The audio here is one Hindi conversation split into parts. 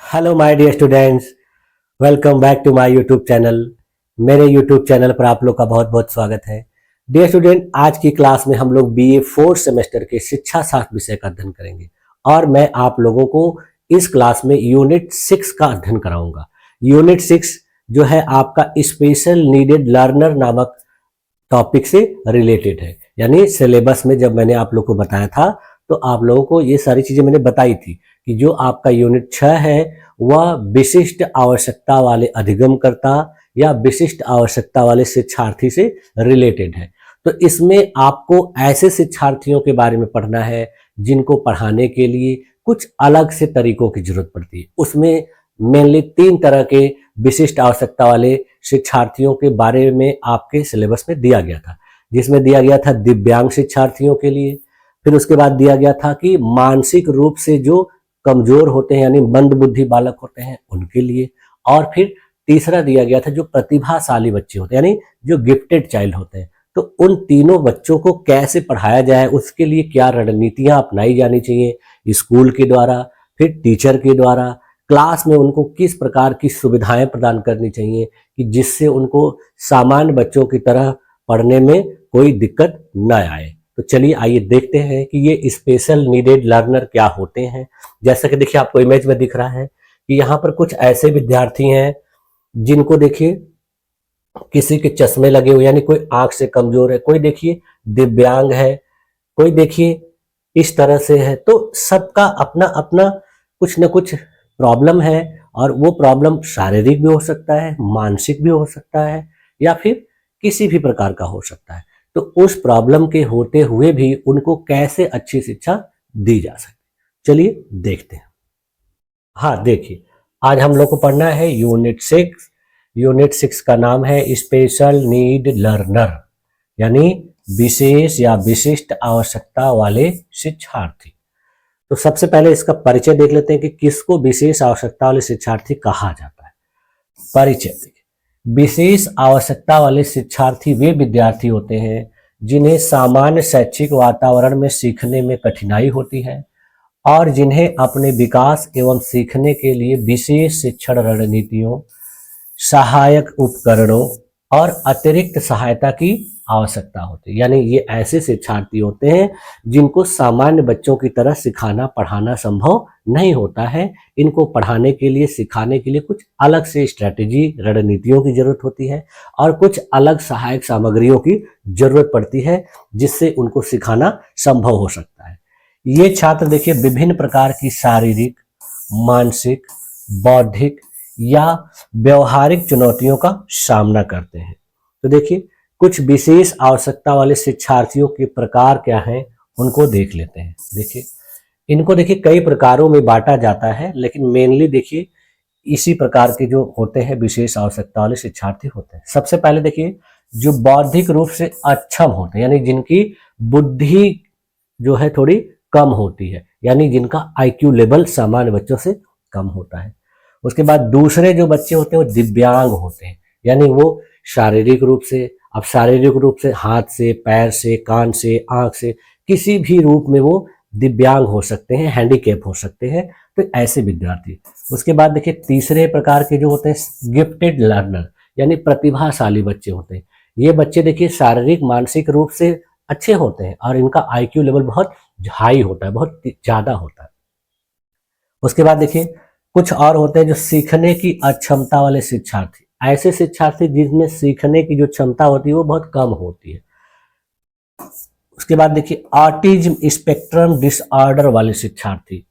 Hello my dear students, welcome back to my YouTube channel. मेरे यूट्यूब चैनल पर आप लोग का बहुत बहुत स्वागत है। डियर स्टूडेंट, आज की क्लास में हम लोग बीए फोर्थ सेमेस्टर के शिक्षा शास्त्र विषय का अध्ययन करेंगे और मैं आप लोगों को इस क्लास में यूनिट 6 का अध्ययन कराऊंगा। यूनिट 6 जो है आपका स्पेशल नीडेड लर्नर नामक टॉपिक से रिलेटेड है। यानी सिलेबस में जब मैंने आप लोग को बताया था तो आप लोगों को ये सारी चीजें मैंने बताई थी कि जो आपका यूनिट 6 है वह विशिष्ट आवश्यकता वाले अधिगमकर्ता या विशिष्ट आवश्यकता वाले शिक्षार्थी से रिलेटेड है। तो इसमें आपको ऐसे शिक्षार्थियों के बारे में पढ़ना है जिनको पढ़ाने के लिए कुछ अलग से तरीकों की जरूरत पड़ती है। उसमें मेनली 3 तरह के विशिष्ट आवश्यकता वाले शिक्षार्थियों के बारे में आपके सिलेबस में दिया गया था, जिसमें दिया गया था दिव्यांग शिक्षार्थियों के लिए, फिर उसके बाद दिया गया था कि मानसिक रूप से जो कमजोर होते हैं यानी मंद बुद्धि बालक होते हैं उनके लिए, और फिर तीसरा दिया गया था जो प्रतिभाशाली बच्चे होते हैं यानी जो गिफ्टेड चाइल्ड होते हैं। तो उन तीनों बच्चों को कैसे पढ़ाया जाए, उसके लिए क्या रणनीतियां अपनाई जानी चाहिए स्कूल के द्वारा, फिर टीचर के द्वारा, क्लास में उनको किस प्रकार की सुविधाएं प्रदान करनी चाहिए कि जिससे उनको सामान्य बच्चों की तरह पढ़ने में कोई दिक्कत न आए। तो चलिए आइए देखते हैं कि ये स्पेशल नीडेड लर्नर क्या होते हैं। जैसा कि देखिए आपको इमेज में दिख रहा है कि यहाँ पर कुछ ऐसे विद्यार्थी हैं जिनको देखिए किसी के चश्मे लगे हुए यानी कोई आंख से कमजोर है, कोई देखिए दिव्यांग है, कोई देखिए इस तरह से है। तो सबका अपना अपना कुछ न कुछ प्रॉब्लम है और वो प्रॉब्लम शारीरिक भी हो सकता है, मानसिक भी हो सकता है या फिर किसी भी प्रकार का हो सकता है। तो उस प्रॉब्लम के होते हुए भी उनको कैसे अच्छी शिक्षा दी जा सकती, चलिए देखते हैं। हाँ देखिए, आज हम लोग को पढ़ना है यूनिट 6। यूनिट 6 का नाम है स्पेशल नीड लर्नर यानी विशेष या विशिष्ट आवश्यकता वाले शिक्षार्थी। तो सबसे पहले इसका परिचय देख लेते हैं कि किसको विशेष आवश्यकता वाले शिक्षार्थी कहा जाता है। परिचय देखिए, विशेष आवश्यकता वाले शिक्षार्थी वे विद्यार्थी होते हैं जिन्हें सामान्य शैक्षिक वातावरण में सीखने में कठिनाई होती है और जिन्हें अपने विकास एवं सीखने के लिए विशेष शिक्षण रणनीतियों, सहायक उपकरणों और अतिरिक्त सहायता की आवश्यकता होती है। यानी ये ऐसे शिक्षार्थी होते हैं जिनको सामान्य बच्चों की तरह सिखाना पढ़ाना संभव नहीं होता है। इनको पढ़ाने के लिए सिखाने के लिए कुछ अलग से स्ट्रेटेजी रणनीतियों की जरूरत होती है और कुछ अलग सहायक सामग्रियों की जरूरत पड़ती है जिससे उनको सिखाना संभव हो सकता है। ये छात्र देखिए विभिन्न प्रकार की शारीरिक, मानसिक, बौद्धिक या व्यवहारिक चुनौतियों का सामना करते हैं। तो देखिए कुछ विशेष आवश्यकता वाले शिक्षार्थियों के प्रकार क्या हैं उनको देख लेते हैं। देखिए इनको देखिए कई प्रकारों में बांटा जाता है, लेकिन मेनली देखिए इसी प्रकार के जो होते हैं विशेष आवश्यकता वाले शिक्षार्थी होते हैं। सबसे पहले देखिए जो बौद्धिक रूप से अक्षम होते हैं यानी जिनकी बुद्धि जो है थोड़ी कम होती है, यानी जिनका आईक्यू लेवल सामान्य बच्चों से कम होता है। उसके बाद दूसरे जो बच्चे होते हैं वो दिव्यांग होते हैं, यानी वो शारीरिक रूप से, अब शारीरिक रूप से हाथ से, पैर से, कान से, आंख से, किसी भी रूप में वो दिव्यांग हो सकते हैं, हैंडीकैप हो सकते हैं। तो ऐसे विद्यार्थी। उसके बाद देखिए तीसरे प्रकार के जो होते हैं गिफ्टेड लर्नर यानी प्रतिभाशाली बच्चे होते हैं। ये बच्चे देखिए शारीरिक मानसिक रूप से अच्छे होते हैं और इनका आईक्यू लेवल बहुत हाई होता है, बहुत ज्यादा होता है। उसके बाद देखिए कुछ और होते हैं जो सीखने की अक्षमता वाले शिक्षार्थी, ऐसे शिक्षार्थी जिनमें सीखने की जो क्षमता होती है वो बहुत कम होती है। उसके बाद देखिए ऑटिज्म स्पेक्ट्रम डिसऑर्डर वाले शिक्षार्थी।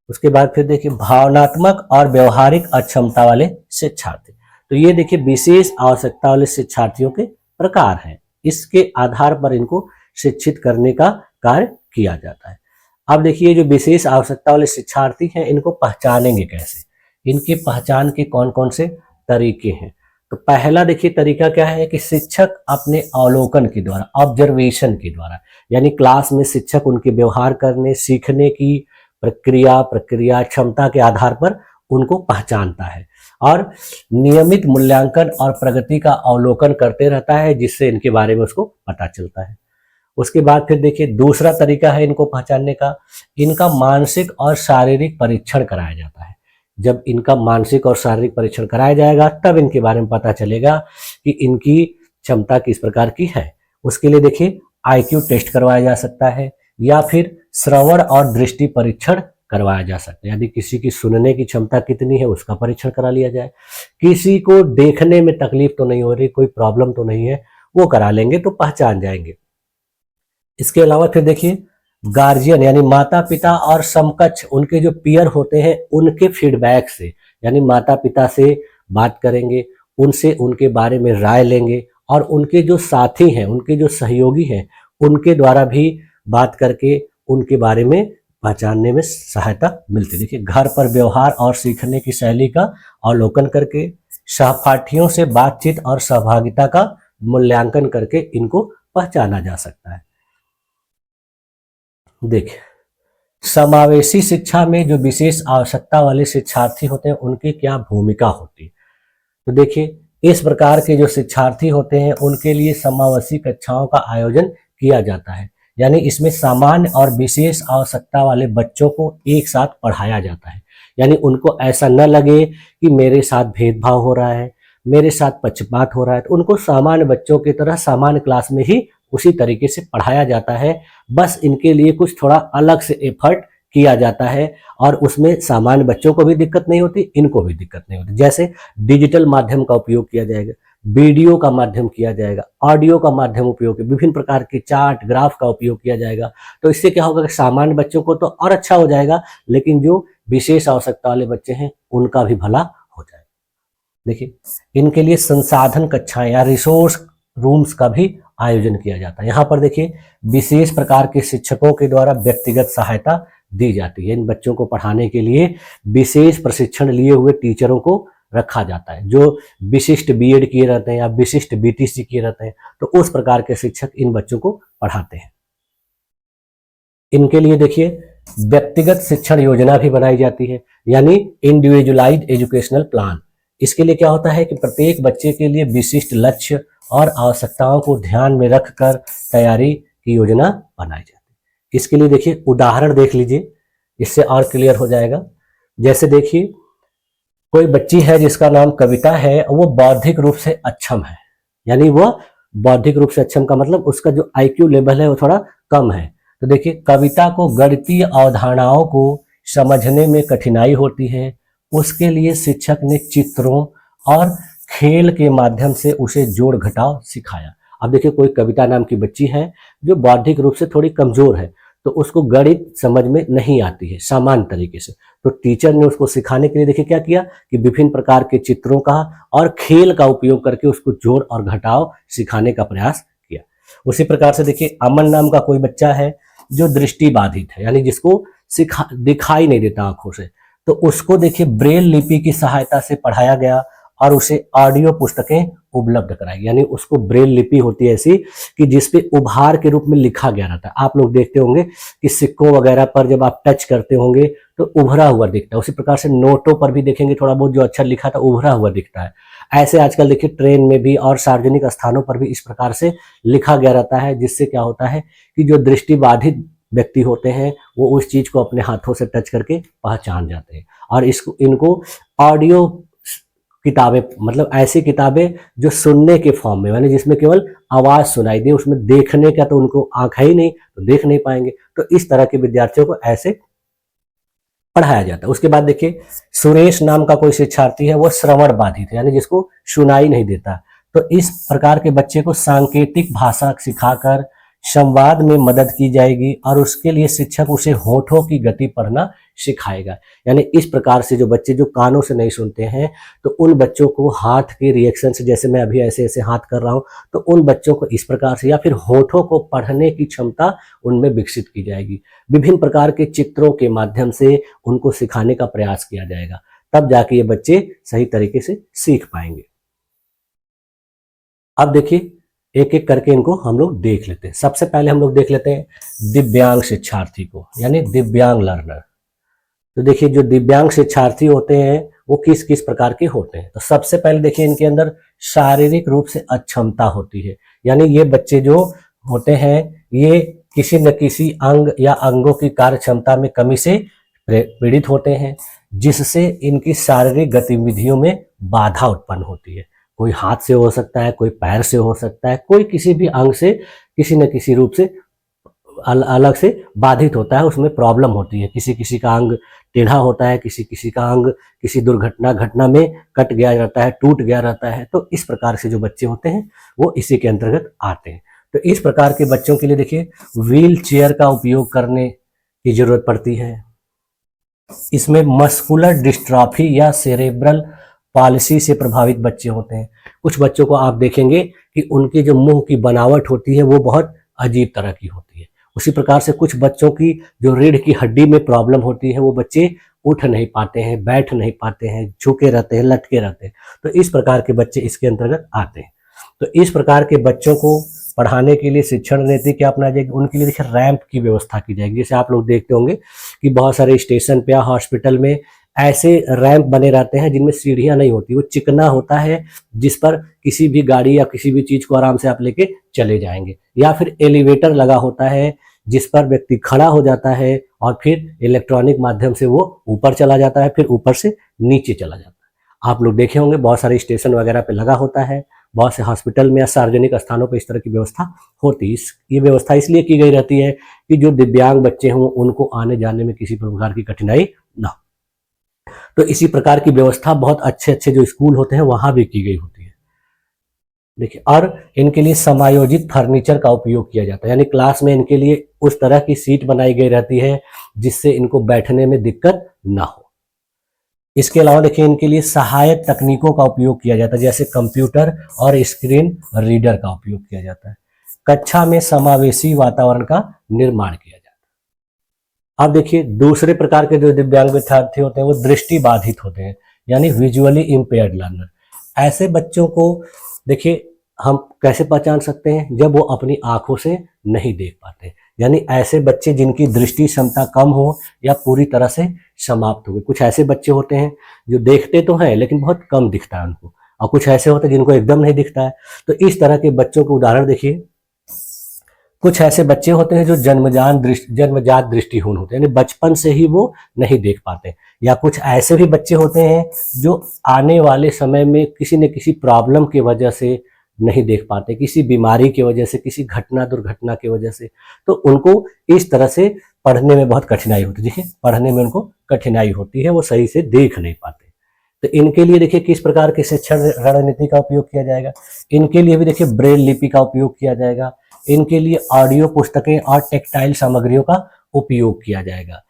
उसके बाद फिर देखिए भावनात्मक और व्यवहारिक अक्षमता वाले शिक्षार्थी। तो ये देखिए विशेष आवश्यकता वाले शिक्षार्थियों के प्रकार हैं। इसके आधार पर इनको शिक्षित करने का कार्य किया जाता है। अब देखिए जो विशेष आवश्यकता वाले शिक्षार्थी हैं इनको पहचानेंगे कैसे, इनकी पहचान के कौन कौन से तरीके हैं। तो पहला देखिए तरीका क्या है कि शिक्षक अपने अवलोकन के द्वारा, ऑब्जर्वेशन के द्वारा, यानी क्लास में शिक्षक उनके व्यवहार करने, सीखने की प्रक्रिया क्षमता के आधार पर उनको पहचानता है और नियमित मूल्यांकन और प्रगति का अवलोकन करते रहता है जिससे इनके बारे में उसको पता चलता है। उसके बाद फिर देखिए दूसरा तरीका है इनको पहचानने का, इनका मानसिक और शारीरिक परीक्षण कराया जाता है जब इनका मानसिक और शारीरिक परीक्षण कराया जाएगा तब इनके बारे में पता चलेगा कि इनकी क्षमता किस प्रकार की है। उसके लिए देखिए आईक्यू टेस्ट करवाया जा सकता है या फिर श्रवण और दृष्टि परीक्षण करवाया जा सकता है। यदि किसी की सुनने की क्षमता कितनी है उसका परीक्षण करा लिया जाए। किसी को देखने में तकलीफ तो नहीं हो रही, कोई प्रॉब्लम तो नहीं है, वो करा लेंगे तो पहचान जाएंगे। इसके अलावा फिर देखिए गार्जियन यानी माता पिता और समकक्ष उनके जो पीयर होते हैं उनके फीडबैक से, यानी माता पिता से बात करेंगे, उनसे उनके बारे में राय लेंगे और उनके जो साथी हैं, उनके जो सहयोगी हैं, उनके द्वारा भी बात करके उनके बारे में पहचानने में सहायता मिलती है। देखिए घर पर व्यवहार और सीखने की शैली का अवलोकन करके, सहपाठियों से बातचीत और सहभागिता का मूल्यांकन करके इनको पहचाना जा सकता है। देखिए समावेशी शिक्षा में जो विशेष आवश्यकता वाले शिक्षार्थी होते हैं उनकी क्या भूमिका होती है। तो देखिए इस प्रकार के जो शिक्षार्थी होते हैं उनके लिए समावेशी कक्षाओं का आयोजन किया जाता है, यानी इसमें सामान्य और विशेष आवश्यकता वाले बच्चों को एक साथ पढ़ाया जाता है। यानी उनको ऐसा न लगे कि मेरे साथ भेदभाव हो रहा है, मेरे साथ पक्षपात हो रहा है, तो उनको सामान्य बच्चों की तरह सामान्य क्लास में ही उसी तरीके से पढ़ाया जाता है। बस इनके लिए कुछ थोड़ा अलग से एफर्ट किया जाता है और उसमें सामान्य बच्चों को भी दिक्कत नहीं होती, इनको भी दिक्कत नहीं होती। जैसे डिजिटल माध्यम का उपयोग किया जाएगा, वीडियो का माध्यम किया जाएगा, ऑडियो का माध्यम उपयोग, विभिन्न प्रकार के चार्ट ग्राफ का उपयोग किया जाएगा। तो इससे क्या होगा कि सामान्य बच्चों को तो और अच्छा हो जाएगा, लेकिन जो विशेष आवश्यकता वाले बच्चे हैं उनका भी भला हो जाएगा। देखिए इनके लिए संसाधन कक्षाएं या रिसोर्स रूम्स का भी आयोजन किया जाता है। यहाँ पर देखिए विशेष प्रकार के शिक्षकों के द्वारा व्यक्तिगत सहायता दी जाती है। इन बच्चों को पढ़ाने के लिए विशेष प्रशिक्षण लिए हुए टीचरों को रखा जाता है, जो विशिष्ट बीएड किए रहते हैं या विशिष्ट बीटीसी किए रहते हैं, तो उस प्रकार के शिक्षक इन बच्चों को पढ़ाते हैं। इनके लिए देखिए व्यक्तिगत शिक्षण योजना भी बनाई जाती है, यानी इंडिविजुअलाइज्ड एजुकेशनल प्लान। इसके लिए क्या होता है कि प्रत्येक बच्चे के लिए विशिष्ट लक्ष्य और आवश्यकताओं को ध्यान में रखकर तैयारी की योजना बनाई जाती है। इसके लिए देखिए उदाहरण देख लीजिए, इससे और क्लियर हो जाएगा। जैसे देखिए कोई बच्ची है जिसका नाम कविता है, वो बौद्धिक रूप से अक्षम है, यानी वह बौद्धिक रूप से अक्षम का मतलब उसका जो आईक्यू लेवल है वो थोड़ा कम है। तो देखिए कविता को गणितीय अवधारणाओं को समझने में कठिनाई होती है, उसके लिए शिक्षक ने चित्रों और खेल के माध्यम से उसे जोड़ घटाव सिखाया। अब देखिए कोई कविता नाम की बच्ची है जो बौद्धिक रूप से थोड़ी कमजोर है, तो उसको गणित समझ में नहीं आती है सामान्य तरीके से, तो टीचर ने उसको सिखाने के लिए देखिए क्या किया कि विभिन्न प्रकार के चित्रों का और खेल का उपयोग करके उसको जोड़ और घटाव सिखाने का प्रयास किया। उसी प्रकार से देखिए अमन नाम का कोई बच्चा है जो दृष्टि बाधित है, यानी जिसको दिखाई नहीं देता आंखों से, तो उसको देखिए ब्रेल लिपि की सहायता से पढ़ाया गया और उसे ऑडियो पुस्तकें उपलब्ध कराई। यानी उसको ब्रेल लिपि होती है ऐसी कि जिसपे उभार के रूप में लिखा गया रहता है। आप लोग देखते होंगे कि सिक्कों वगैरह पर जब आप टच करते होंगे तो उभरा हुआ दिखता है, उसी प्रकार से नोटों पर भी देखेंगे थोड़ा बहुत जो अक्षर लिखा था उभरा हुआ दिखता है। ऐसे आजकल देखिए ट्रेन में भी और सार्वजनिक स्थानों पर भी इस प्रकार से लिखा गया रहता है, जिससे क्या होता है कि जो दृष्टिबाधित व्यक्ति होते हैं वो उस चीज को अपने हाथों से टच करके पहचान जाते हैं। और इनको ऑडियो किताबें, मतलब ऐसी किताबें जो सुनने के फॉर्म में, यानी जिसमें केवल आवाज सुनाई दे, उसमें देखने का तो उनको आंख है ही नहीं तो देख नहीं पाएंगे, तो इस तरह के विद्यार्थियों को ऐसे पढ़ाया जाता है। उसके बाद देखिए सुरेश नाम का कोई शिक्षार्थी है, वो श्रवण बाधित है, यानी जिसको सुनाई नहीं देता, तो इस प्रकार के बच्चे को सांकेतिक भाषा सिखाकर संवाद में मदद की जाएगी और उसके लिए शिक्षक उसे होठों की गति पढ़ना सिखाएगा। यानी इस प्रकार से जो बच्चे जो कानों से नहीं सुनते हैं, तो उन बच्चों को हाथ के रिएक्शन से, जैसे मैं अभी ऐसे ऐसे हाथ कर रहा हूं, तो उन बच्चों को इस प्रकार से या फिर होठों को पढ़ने की क्षमता उनमें विकसित की जाएगी। विभिन्न प्रकार के चित्रों के माध्यम से उनको सिखाने का प्रयास किया जाएगा, तब जाके ये बच्चे सही तरीके से सीख पाएंगे। अब देखिए एक एक करके इनको हम लोग देख लेते हैं। सबसे पहले हम लोग देख लेते हैं दिव्यांग शिक्षार्थी को, यानी दिव्यांग लर्नर। तो देखिए जो दिव्यांग शिक्षार्थी होते हैं वो किस किस प्रकार के होते हैं। तो सबसे पहले देखिए इनके अंदर शारीरिक रूप से अक्षमता होती है, यानी ये बच्चे जो होते हैं ये किसी न किसी अंग या अंगों की कार्य क्षमता में कमी से पीड़ित होते हैं। जिससे इनकी शारीरिक गतिविधियों में बाधा उत्पन्न होती है। कोई हाथ से हो सकता है, कोई पैर से हो सकता है, कोई किसी भी अंग से किसी न किसी रूप से अलग से बाधित होता है, उसमें प्रॉब्लम होती है। किसी किसी का अंग टेढ़ा होता है, किसी किसी का अंग किसी घटना में कट गया रहता है, टूट गया रहता है। तो इस प्रकार से जो बच्चे होते हैं वो इसी के अंतर्गत आते हैं। तो इस प्रकार के बच्चों के लिए देखिए व्हील चेयर का उपयोग करने की जरूरत पड़ती है। इसमें मस्कुलर डिस्ट्रॉफी या सेरेब्रल पॉलिसी से प्रभावित बच्चे होते हैं। कुछ बच्चों को आप देखेंगे कि उनके जो मुंह की बनावट होती है वो बहुत अजीब तरह की होती है। उसी प्रकार से कुछ बच्चों की जो रीढ़ की हड्डी में प्रॉब्लम होती है, वो बच्चे उठ नहीं पाते हैं, बैठ नहीं पाते हैं, झुके रहते हैं, लटके रहते हैं। तो इस प्रकार के बच्चे इसके अंतर्गत आते हैं। तो इस प्रकार के बच्चों को पढ़ाने के लिए शिक्षण नीति क्या अपनाई जाएगी? उनके लिए देखिए रैंप की व्यवस्था की जाएगी। जैसे आप लोग देखते होंगे कि बहुत सारे स्टेशन पे या हॉस्पिटल में ऐसे रैंप बने रहते हैं जिनमें सीढ़ियां नहीं होती, वो चिकना होता है जिस पर किसी भी गाड़ी या किसी भी चीज को आराम से आप लेके चले जाएंगे। या फिर एलिवेटर लगा होता है जिस पर व्यक्ति खड़ा हो जाता है और फिर इलेक्ट्रॉनिक माध्यम से वो ऊपर चला जाता है, फिर ऊपर से नीचे चला जाता है। आप लोग देखे होंगे बहुत सारे स्टेशन वगैरह पे लगा होता है, बहुत से हॉस्पिटल में या सार्वजनिक स्थानों पर इस तरह की व्यवस्था होती है। ये व्यवस्था इसलिए की गई रहती है कि जो दिव्यांग बच्चे हों उनको आने जाने में किसी प्रकार की कठिनाई ना हो। तो इसी प्रकार की व्यवस्था बहुत अच्छे अच्छे जो स्कूल होते हैं वहां भी की गई होती है। देखिए, और इनके लिए समायोजित फर्नीचर का उपयोग किया जाता है, यानी क्लास में इनके लिए उस तरह की सीट बनाई गई रहती है जिससे इनको बैठने में दिक्कत ना हो। इसके अलावा देखिए इनके लिए सहायक तकनीकों का उपयोग किया जाता है, जैसे कंप्यूटर और स्क्रीन रीडर का उपयोग किया जाता है। कक्षा में समावेशी वातावरण का निर्माण किया जाता है। अब देखिए दूसरे प्रकार के जो दिव्यांग विद्यार्थी होते हैं वो दृष्टि बाधित होते हैं, यानी विजुअली इम्पेयर्ड लर्नर। ऐसे बच्चों को देखिए हम कैसे पहचान सकते हैं? जब वो अपनी आंखों से नहीं देख पाते, यानी ऐसे बच्चे जिनकी दृष्टि क्षमता कम हो या पूरी तरह से समाप्त हो गई। कुछ ऐसे बच्चे होते हैं जो देखते तो हैं लेकिन बहुत कम दिखता है उनको, और कुछ ऐसे होते हैं जिनको एकदम नहीं दिखता है। तो इस तरह के बच्चों के उदाहरण देखिए, कुछ ऐसे बच्चे होते हैं जो जन्मजात दृष्टिहीन होते हैं, यानी बचपन से ही वो नहीं देख पाते। या कुछ ऐसे भी बच्चे होते हैं जो आने वाले समय में किसी न किसी प्रॉब्लम की वजह से नहीं देख पाते, किसी बीमारी की वजह से, किसी दुर्घटना की वजह से। तो उनको इस तरह से पढ़ने में बहुत कठिनाई होती है। देखिए पढ़ने में उनको कठिनाई होती है, वो सही से देख नहीं पाते। तो इनके लिए देखिए किस प्रकार की शिक्षण रणनीति का उपयोग किया जाएगा? इनके लिए भी देखिए ब्रेल लिपि का उपयोग किया जाएगा। इनके लिए ऑडियो पुस्तकें और टेक्टाइल सामग्रियों का उपयोग किया जाएगा,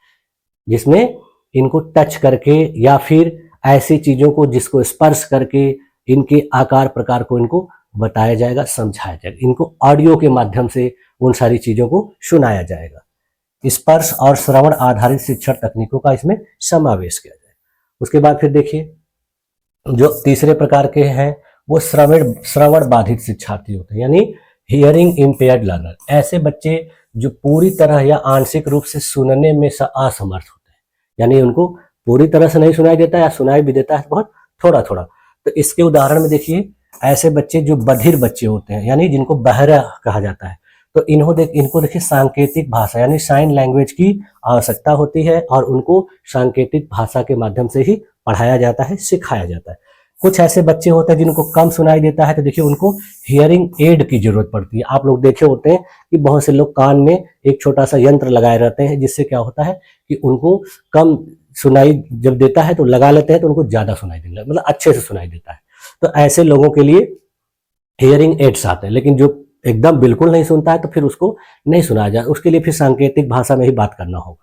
जिसमें इनको टच करके या फिर ऐसी चीजों को जिसको स्पर्श करके इनके आकार प्रकार को इनको बताया जाएगा, समझाया जाएगा। इनको ऑडियो के माध्यम से उन सारी चीजों को सुनाया जाएगा। स्पर्श और श्रवण आधारित शिक्षण तकनीकों का इसमें समावेश किया जाएगा। उसके बाद फिर देखिए जो तीसरे प्रकार के हैं वो श्रवण बाधित शिक्षार्थी होते हैं, यानी हियरिंग इम्पेयर्ड लर्नर। ऐसे बच्चे जो पूरी तरह या आंशिक रूप से सुनने में असमर्थ होते हैं, यानी उनको पूरी तरह से नहीं सुनाई देता है या सुनाई भी देता है बहुत थोड़ा थोड़ा। तो इसके उदाहरण में देखिए ऐसे बच्चे जो बधिर बच्चे होते हैं, यानी जिनको बहरा कहा जाता है। तो इनको देखिए सांकेतिक भाषा यानी साइन लैंग्वेज की आवश्यकता होती है, और उनको सांकेतिक भाषा के माध्यम से ही पढ़ाया जाता है, सिखाया जाता है। कुछ ऐसे बच्चे होते हैं जिनको कम सुनाई देता है, तो देखिए उनको हियरिंग एड की जरूरत पड़ती है। आप लोग देखे होते हैं कि बहुत से लोग कान में एक छोटा सा यंत्र लगाए रहते हैं, जिससे क्या होता है कि उनको कम सुनाई जब देता है तो लगा लेते हैं तो उनको ज्यादा सुनाई देने लगता है, मतलब अच्छे से सुनाई देता है। तो ऐसे लोगों के लिए हियरिंग एड्स आते हैं। लेकिन जो एकदम बिल्कुल नहीं सुनता है तो फिर उसको नहीं सुनाया जाए, उसके लिए फिर सांकेतिक भाषा में ही बात करना होगा।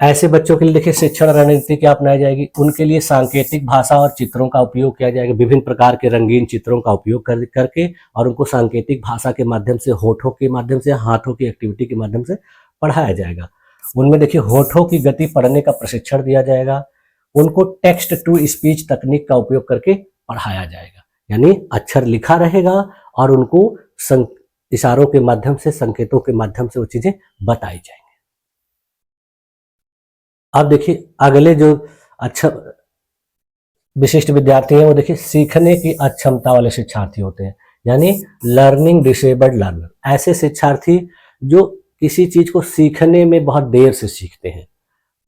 ऐसे बच्चों के लिए देखिए शिक्षण रणनीति क्या अपनाई जाएगी? उनके लिए सांकेतिक भाषा और चित्रों का उपयोग किया जाएगा। विभिन्न प्रकार के रंगीन चित्रों का उपयोग करके और उनको सांकेतिक भाषा के माध्यम से, होठों के माध्यम से, हाथों की एक्टिविटी के माध्यम से पढ़ाया जाएगा। उनमें देखिए होठों की गति पढ़ने का प्रशिक्षण दिया जाएगा। उनको टेक्स्ट टू स्पीच तकनीक का उपयोग करके पढ़ाया जाएगा, यानी अक्षर लिखा रहेगा और उनको इशारों के माध्यम से, संकेतों के माध्यम से वो चीजें बताई जाएंगी। अब देखिए अगले जो अच्छा विशिष्ट विद्यार्थी हैं वो देखिए सीखने की अक्षमता वाले शिक्षार्थी होते हैं, यानी लर्निंग डिसेबल्ड लर्नर। ऐसे शिक्षार्थी जो किसी चीज को सीखने में बहुत देर से सीखते हैं,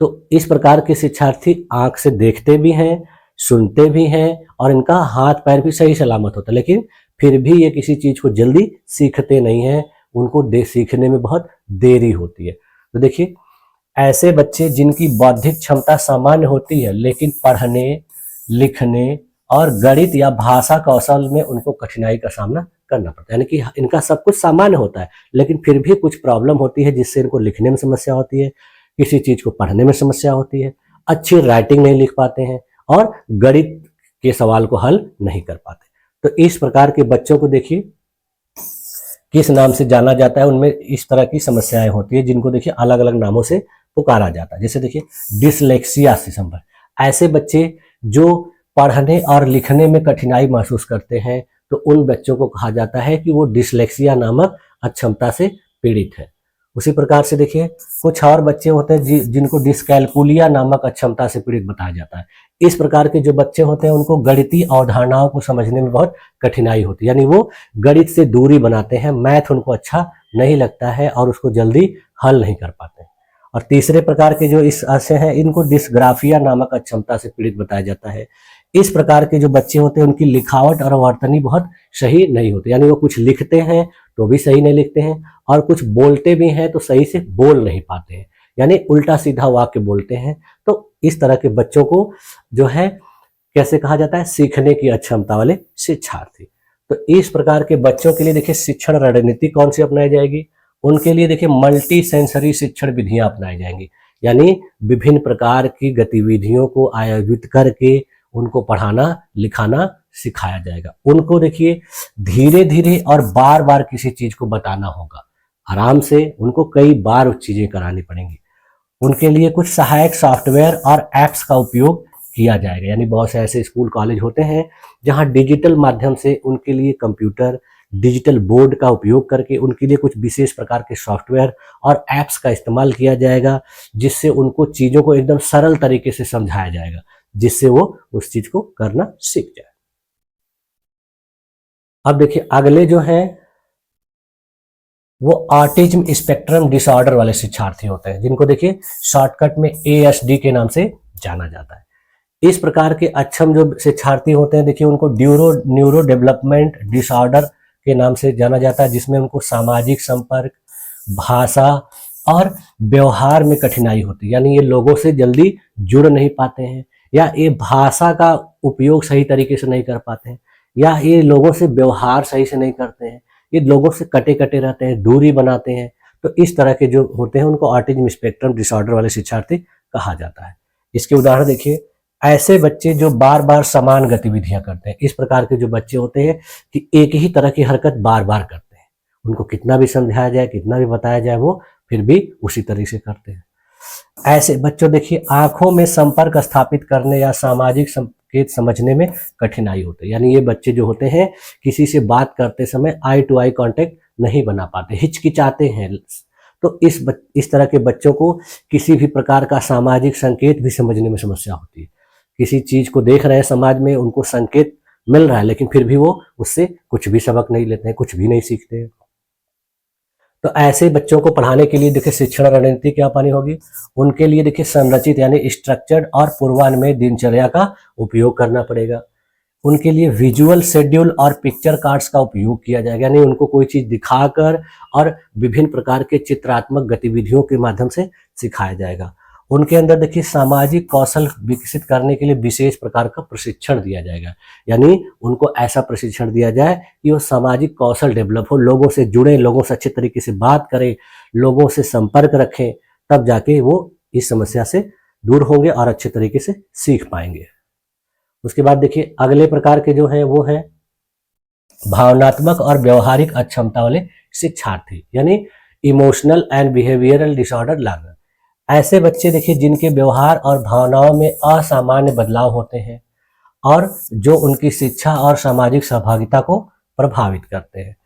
तो इस प्रकार के शिक्षार्थी आंख से देखते भी हैं, सुनते भी हैं और इनका हाथ पैर भी सही सलामत होता है, लेकिन फिर भी ये किसी चीज को जल्दी सीखते नहीं हैं, उनको सीखने में बहुत देरी होती है। तो देखिए, ऐसे बच्चे जिनकी बौद्धिक क्षमता सामान्य होती है लेकिन पढ़ने, लिखने और गणित या भाषा कौशल में उनको कठिनाई का सामना करना पड़ता है, यानी कि इनका सब कुछ सामान्य होता है लेकिन फिर भी कुछ प्रॉब्लम होती है जिससे इनको लिखने में समस्या होती है, किसी चीज को पढ़ने में समस्या होती है, अच्छी राइटिंग नहीं लिख पाते हैं और गणित के सवाल को हल नहीं कर पाते। तो इस प्रकार के बच्चों को देखिए किस नाम से जाना जाता है, उनमें इस तरह की समस्याएं होती है जिनको देखिए अलग अलग नामों से पुकारा जाता है। जैसे देखिए डिसलेक्सिया से संबंधित ऐसे बच्चे जो पढ़ने और लिखने में कठिनाई महसूस करते हैं तो उन बच्चों को कहा जाता है कि वो डिसलेक्सिया नामक अक्षमता से पीड़ित है। उसी प्रकार से देखिए कुछ और बच्चे होते हैं जिनको डिस्कैलकुलिया नामक अक्षमता से पीड़ित बताया जाता है। इस प्रकार के जो बच्चे होते हैं उनको गणितीय अवधारणाओं को समझने में बहुत कठिनाई होती है, यानी वो गणित से दूरी बनाते हैं, मैथ उनको अच्छा नहीं लगता है और उसको जल्दी हल नहीं कर पाते। और तीसरे प्रकार के जो इस से हैं इनको डिस्ग्राफिया नामक अक्षमता से पीड़ित बताया जाता है। इस प्रकार के जो बच्चे होते हैं उनकी लिखावट और वर्तनी बहुत सही नहीं होती, यानी वो कुछ लिखते हैं तो भी सही नहीं लिखते हैं और कुछ बोलते भी हैं तो सही से बोल नहीं पाते हैं, यानी उल्टा सीधा वाक्य बोलते हैं। तो इस तरह के बच्चों को जो है कैसे कहा जाता है, सीखने की अक्षमता वाले शिक्षार्थी। तो इस प्रकार के बच्चों के लिए देखिए शिक्षण रणनीति कौन सी अपनाई जाएगी, उनके लिए देखिए मल्टी सेंसरी शिक्षण विधियां अपनाई जाएंगी, यानी विभिन्न प्रकार की गतिविधियों को आयोजित करके उनको पढ़ाना लिखाना सिखाया जाएगा। उनको देखिए धीरे धीरे और बार बार किसी चीज को बताना होगा, आराम से उनको कई बार चीजें करानी पड़ेंगी। उनके लिए कुछ सहायक सॉफ्टवेयर और एप्स का उपयोग किया जाएगा, यानी बहुत से ऐसे स्कूल कॉलेज होते हैं जहां डिजिटल माध्यम से उनके लिए कंप्यूटर, डिजिटल बोर्ड का उपयोग करके उनके लिए कुछ विशेष प्रकार के सॉफ्टवेयर और एप्स का इस्तेमाल किया जाएगा, जिससे उनको चीजों को एकदम सरल तरीके से समझाया जाएगा, जिससे वो उस चीज को करना सीख जाए। अब देखिए अगले जो हैं वो ऑटिज्म स्पेक्ट्रम डिसऑर्डर वाले शिक्षार्थी होते हैं, जिनको देखिए शॉर्टकट में ASD के नाम से जाना जाता है। इस प्रकार के अक्षम जो शिक्षार्थी होते हैं देखिए उनको न्यूरो डेवलपमेंट डिसऑर्डर के नाम से जाना जाता है, जिसमें उनको सामाजिक संपर्क, भाषा और व्यवहार में कठिनाई होती है, यानी ये लोगों से जल्दी जुड़ नहीं पाते हैं या ये भाषा का उपयोग सही तरीके से नहीं कर पाते हैं या ये लोगों से व्यवहार सही से नहीं करते हैं, ये लोगों से कटे कटे रहते हैं, दूरी बनाते हैं। तो इस तरह के जो होते हैं उनको ऑटिज्म स्पेक्ट्रम डिसऑर्डर वाले शिक्षार्थी कहा जाता है। इसके उदाहरण देखिए, ऐसे बच्चे जो बार बार समान गतिविधियां करते हैं, इस प्रकार के जो बच्चे होते हैं कि एक ही तरह की हरकत बार बार करते हैं, उनको कितना भी समझाया जाए, कितना भी बताया जाए, वो फिर भी उसी तरीके से करते हैं। ऐसे बच्चों देखिए आंखों में संपर्क स्थापित करने या सामाजिक संकेत समझने में कठिनाई होती है, यानी ये बच्चे जो होते हैं किसी से बात करते समय आई टू आई कांटेक्ट नहीं बना पाते, हिचकिचाते हैं। तो इस तरह के बच्चों को किसी भी प्रकार का सामाजिक संकेत भी समझने में समस्या होती है। किसी चीज को देख रहे हैं समाज में, उनको संकेत मिल रहा है लेकिन फिर भी वो उससे कुछ भी सबक नहीं लेते हैं, कुछ भी नहीं सीखते हैं। तो ऐसे बच्चों को पढ़ाने के लिए देखिए शिक्षण रणनीति क्या अपनानी होगी, उनके लिए देखिए संरचित यानी स्ट्रक्चर्ड और पूर्वान्वयी दिनचर्या का उपयोग करना पड़ेगा। उनके लिए विजुअल शेड्यूल और पिक्चर कार्ड्स का उपयोग किया जाएगा, यानी उनको कोई चीज दिखाकर और विभिन्न प्रकार के चित्रात्मक गतिविधियों के माध्यम से सिखाया जाएगा। उनके अंदर देखिए सामाजिक कौशल विकसित करने के लिए विशेष प्रकार का प्रशिक्षण दिया जाएगा, यानी उनको ऐसा प्रशिक्षण दिया जाए कि वो सामाजिक कौशल डेवलप हो, लोगों से जुड़े, लोगों से अच्छे तरीके से बात करें, लोगों से संपर्क रखें, तब जाके वो इस समस्या से दूर होंगे और अच्छे तरीके से सीख पाएंगे। उसके बाद देखिए अगले प्रकार के जो हैं वो हैं भावनात्मक और व्यवहारिक अक्षमता वाले शिक्षार्थी, यानी emotional and behavioural disorder learner. ऐसे बच्चे देखिए जिनके व्यवहार और भावनाओं में असामान्य बदलाव होते हैं और जो उनकी शिक्षा और सामाजिक सहभागिता को प्रभावित करते हैं।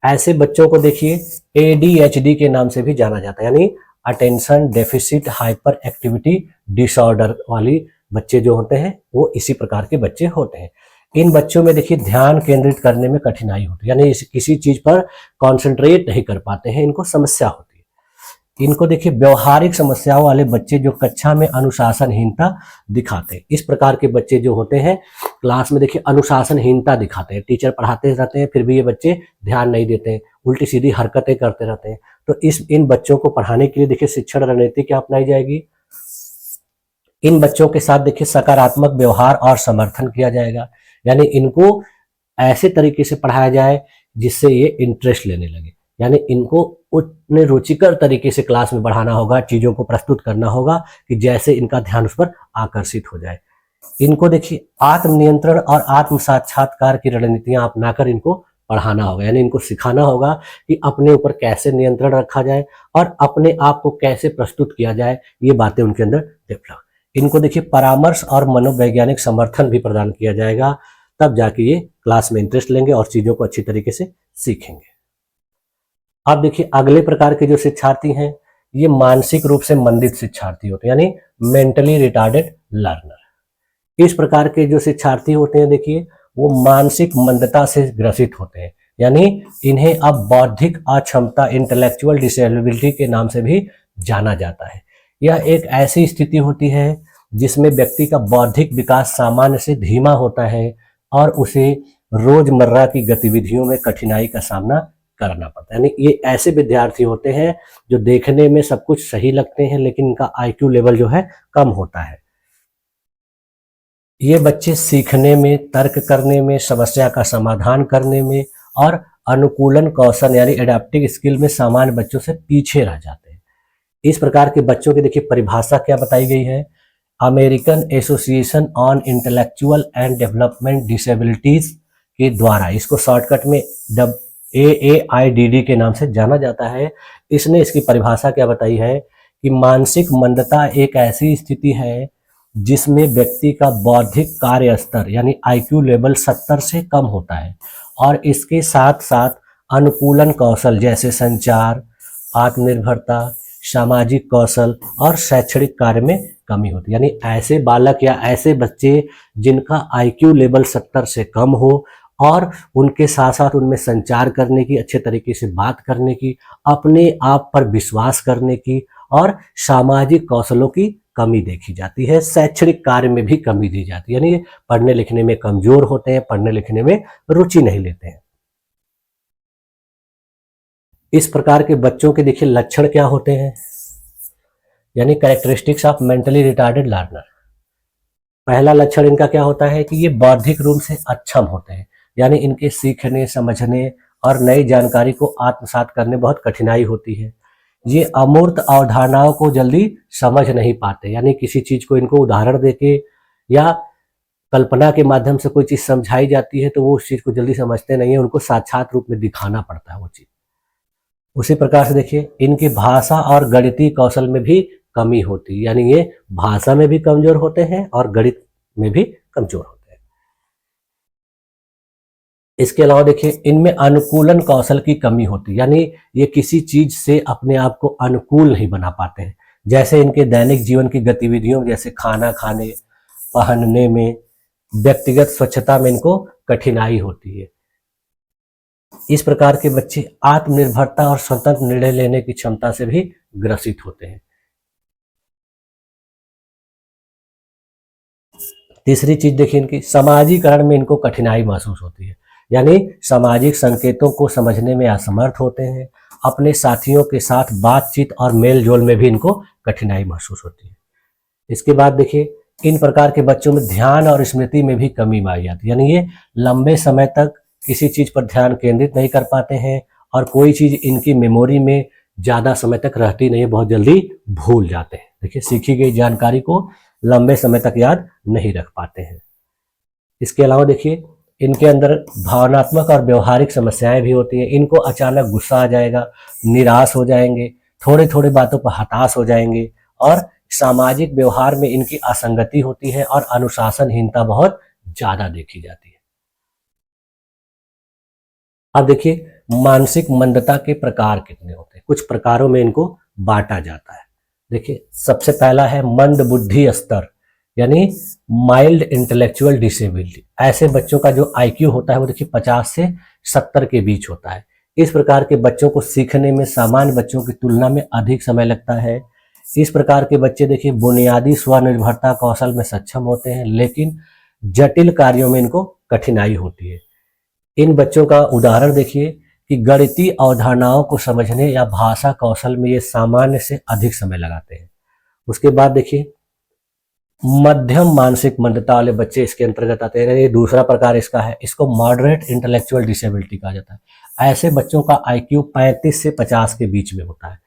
ऐसे बच्चों को देखिए ADHD के नाम से भी जाना जाता है, यानी attention deficit hyper activity disorder वाली बच्चे जो होते हैं वो इसी प्रकार के बच्चे होते हैं। इन बच्चों में देखिए ध्यान केंद्रित करने में कठिनाई होती है, यानी किसी चीज पर कॉन्सेंट्रेट नहीं कर पाते हैं, इनको समस्या होती है। इनको देखिए व्यवहारिक समस्याओं वाले बच्चे जो कक्षा में अनुशासनहीनता दिखाते हैं, इस प्रकार के बच्चे जो होते हैं क्लास में देखिए अनुशासनहीनता दिखाते हैं, टीचर पढ़ाते रहते हैं फिर भी ये बच्चे ध्यान नहीं देते हैं, उल्टी सीधी हरकतें करते रहते हैं। तो इन बच्चों को पढ़ाने के लिए देखिए शिक्षण रणनीति क्या अपनाई जाएगी, इन बच्चों के साथ देखिए सकारात्मक व्यवहार और समर्थन किया जाएगा, यानी इनको ऐसे तरीके से पढ़ाया जाए जिससे ये इंटरेस्ट लेने लगे, यानी इनको उतने रुचिकर तरीके से क्लास में बढ़ाना होगा, चीजों को प्रस्तुत करना होगा कि जैसे इनका ध्यान उस पर आकर्षित हो जाए। इनको देखिए आत्मनियंत्रण और आत्म साक्षात्कार की रणनीतियां अपनाकर इनको पढ़ाना होगा, यानी इनको सिखाना होगा कि अपने ऊपर कैसे नियंत्रण रखा जाए और अपने आप को कैसे प्रस्तुत किया जाए, ये बातें उनके अंदर डेवलप। इनको देखिए परामर्श और मनोवैज्ञानिक समर्थन भी प्रदान किया जाएगा, तब जाके ये क्लास में इंटरेस्ट लेंगे और चीजों को अच्छी तरीके से सीखेंगे। अब देखिए अगले प्रकार के जो शिक्षार्थी हैं ये मानसिक रूप से मंदित शिक्षार्थी होते हैं, यानी मेंटली रिटार्डेड लर्नर। इस प्रकार के जो शिक्षार्थी होते हैं देखिए वो मानसिक मंदता से ग्रसित होते हैं, यानी इन्हें अब बौद्धिक अक्षमता इंटेलेक्चुअल डिसेबिलिटी के नाम से भी जाना जाता है। यह एक ऐसी स्थिति होती है जिसमें व्यक्ति का बौद्धिक विकास सामान्य से धीमा होता है और उसे रोजमर्रा की गतिविधियों में कठिनाई का सामना करना पड़ता है। यानी ये ऐसे विद्यार्थी होते हैं जो देखने में सब कुछ सही लगते हैं लेकिन इनका आईक्यू लेवल जो है कम होता है। ये बच्चे सीखने में, तर्क करने में, समस्या का समाधान करने में और अनुकूलन कौशल यानी एडेप्टिव स्किल में सामान्य बच्चों से पीछे रह जाते हैं। इस प्रकार के बच्चों की देखिए परिभाषा क्या बताई गई है, American association on intellectual and development disabilities के द्वारा, इसको शॉर्टकट में AAIDD के नाम से जाना जाता है। इसने इसकी परिभाषा क्या बताई है कि मानसिक मंदता एक ऐसी स्थिति है जिसमें व्यक्ति का बौद्धिक कार्य स्तर यानी आईक्यू लेवल 70 से कम होता है और इसके साथ साथ अनुकूलन कौशल जैसे संचार, आत्मनिर्भरता, सामाजिक कौशल और शैक्षणिक कार्य में कमी होती है। यानी ऐसे बालक या ऐसे बच्चे जिनका आईक्यू लेवल 70 से कम हो और उनके साथ साथ उनमें संचार करने की, अच्छे तरीके से बात करने की, अपने आप पर विश्वास करने की और सामाजिक कौशलों की कमी देखी जाती है। शैक्षणिक कार्य में भी कमी दी जाती है, यानी पढ़ने लिखने में कमजोर होते हैं, पढ़ने लिखने में रुचि नहीं लेते हैं। इस प्रकार के बच्चों के देखिए लक्षण क्या होते हैं, यानी characteristics of mentally retarded learner. पहला लक्षण इनका क्या होता है कि ये बौद्धिक रूप से अक्षम होते हैं, यानी इनके सीखने, समझने और नई जानकारी को आत्मसात करने बहुत कठिनाई होती है। ये अमूर्त अवधारणाओं को जल्दी समझ नहीं पाते, यानी किसी चीज को इनको उदाहरण देके या कल्पना के माध्यम से कोई चीज समझाई जाती है तो वो उस चीज को जल्दी समझते नहीं है, उनको साक्षात रूप में दिखाना पड़ता है वो चीज। उसी प्रकार से देखिए इनकी भाषा और गणितीय कौशल में भी कमी होती है, यानी ये भाषा में भी कमजोर होते हैं और गणित में भी कमजोर होते हैं। इसके अलावा देखिए इनमें अनुकूलन कौशल की कमी होती है, यानी ये किसी चीज से अपने आप को अनुकूल नहीं बना पाते हैं, जैसे इनके दैनिक जीवन की गतिविधियों जैसे खाना खाने, पहनने में, व्यक्तिगत स्वच्छता में इनको कठिनाई होती है। इस प्रकार के बच्चे आत्मनिर्भरता और स्वतंत्र निर्णय लेने की क्षमता से भी ग्रसित होते हैं। तीसरी चीज देखिए इनकी सामाजिकरण में इनको कठिनाई महसूस होती है, यानी सामाजिक संकेतों को समझने में असमर्थ होते हैं। अपने साथियों के साथ बातचीत और मेल जोल में भी इनको कठिनाई महसूस होती है। इसके बाद देखिए इन प्रकार के बच्चों में ध्यान और स्मृति में भी कमी आ जाती है, यानी ये लंबे समय तक किसी चीज पर ध्यान केंद्रित नहीं कर पाते हैं और कोई चीज इनकी मेमोरी में ज्यादा समय तक रहती नहीं है, बहुत जल्दी भूल जाते हैं। देखिए सीखी गई जानकारी को लंबे समय तक याद नहीं रख पाते हैं। इसके अलावा देखिए इनके अंदर भावनात्मक और व्यवहारिक समस्याएं भी होती हैं। इनको अचानक गुस्सा आ जाएगा, निराश हो जाएंगे, थोड़े थोड़े बातों पर हताश हो जाएंगे और सामाजिक व्यवहार में इनकी असंगति होती है और अनुशासनहीनता बहुत ज्यादा देखी जाती है। अब देखिए मानसिक मंदता के प्रकार कितने होते हैं, कुछ प्रकारों में इनको बांटा जाता है। देखिए सबसे पहला है मंद बुद्धि स्तर, यानी माइल्ड इंटेलेक्चुअल डिसेबिलिटी। ऐसे बच्चों का जो आईक्यू होता है वो देखिए 50 से 70 के बीच होता है। इस प्रकार के बच्चों को सीखने में सामान्य बच्चों की तुलना में अधिक समय लगता है। इस प्रकार के बच्चे देखिए बुनियादी स्वनिर्भरता कौशल में सक्षम होते हैं, लेकिन जटिल कार्यों में इनको कठिनाई होती है। इन बच्चों का उदाहरण देखिए कि गणितीय अवधारणाओं को समझने या भाषा कौशल में ये सामान्य से अधिक समय लगाते हैं। उसके बाद देखिए मध्यम मानसिक मंदता वाले बच्चे इसके अंतर्गत आते हैं। ये दूसरा प्रकार इसका है, इसको मॉडरेट इंटेलेक्चुअल डिसेबिलिटी कहा जाता है। ऐसे बच्चों का आईक्यू 35 से 50 के बीच में होता है।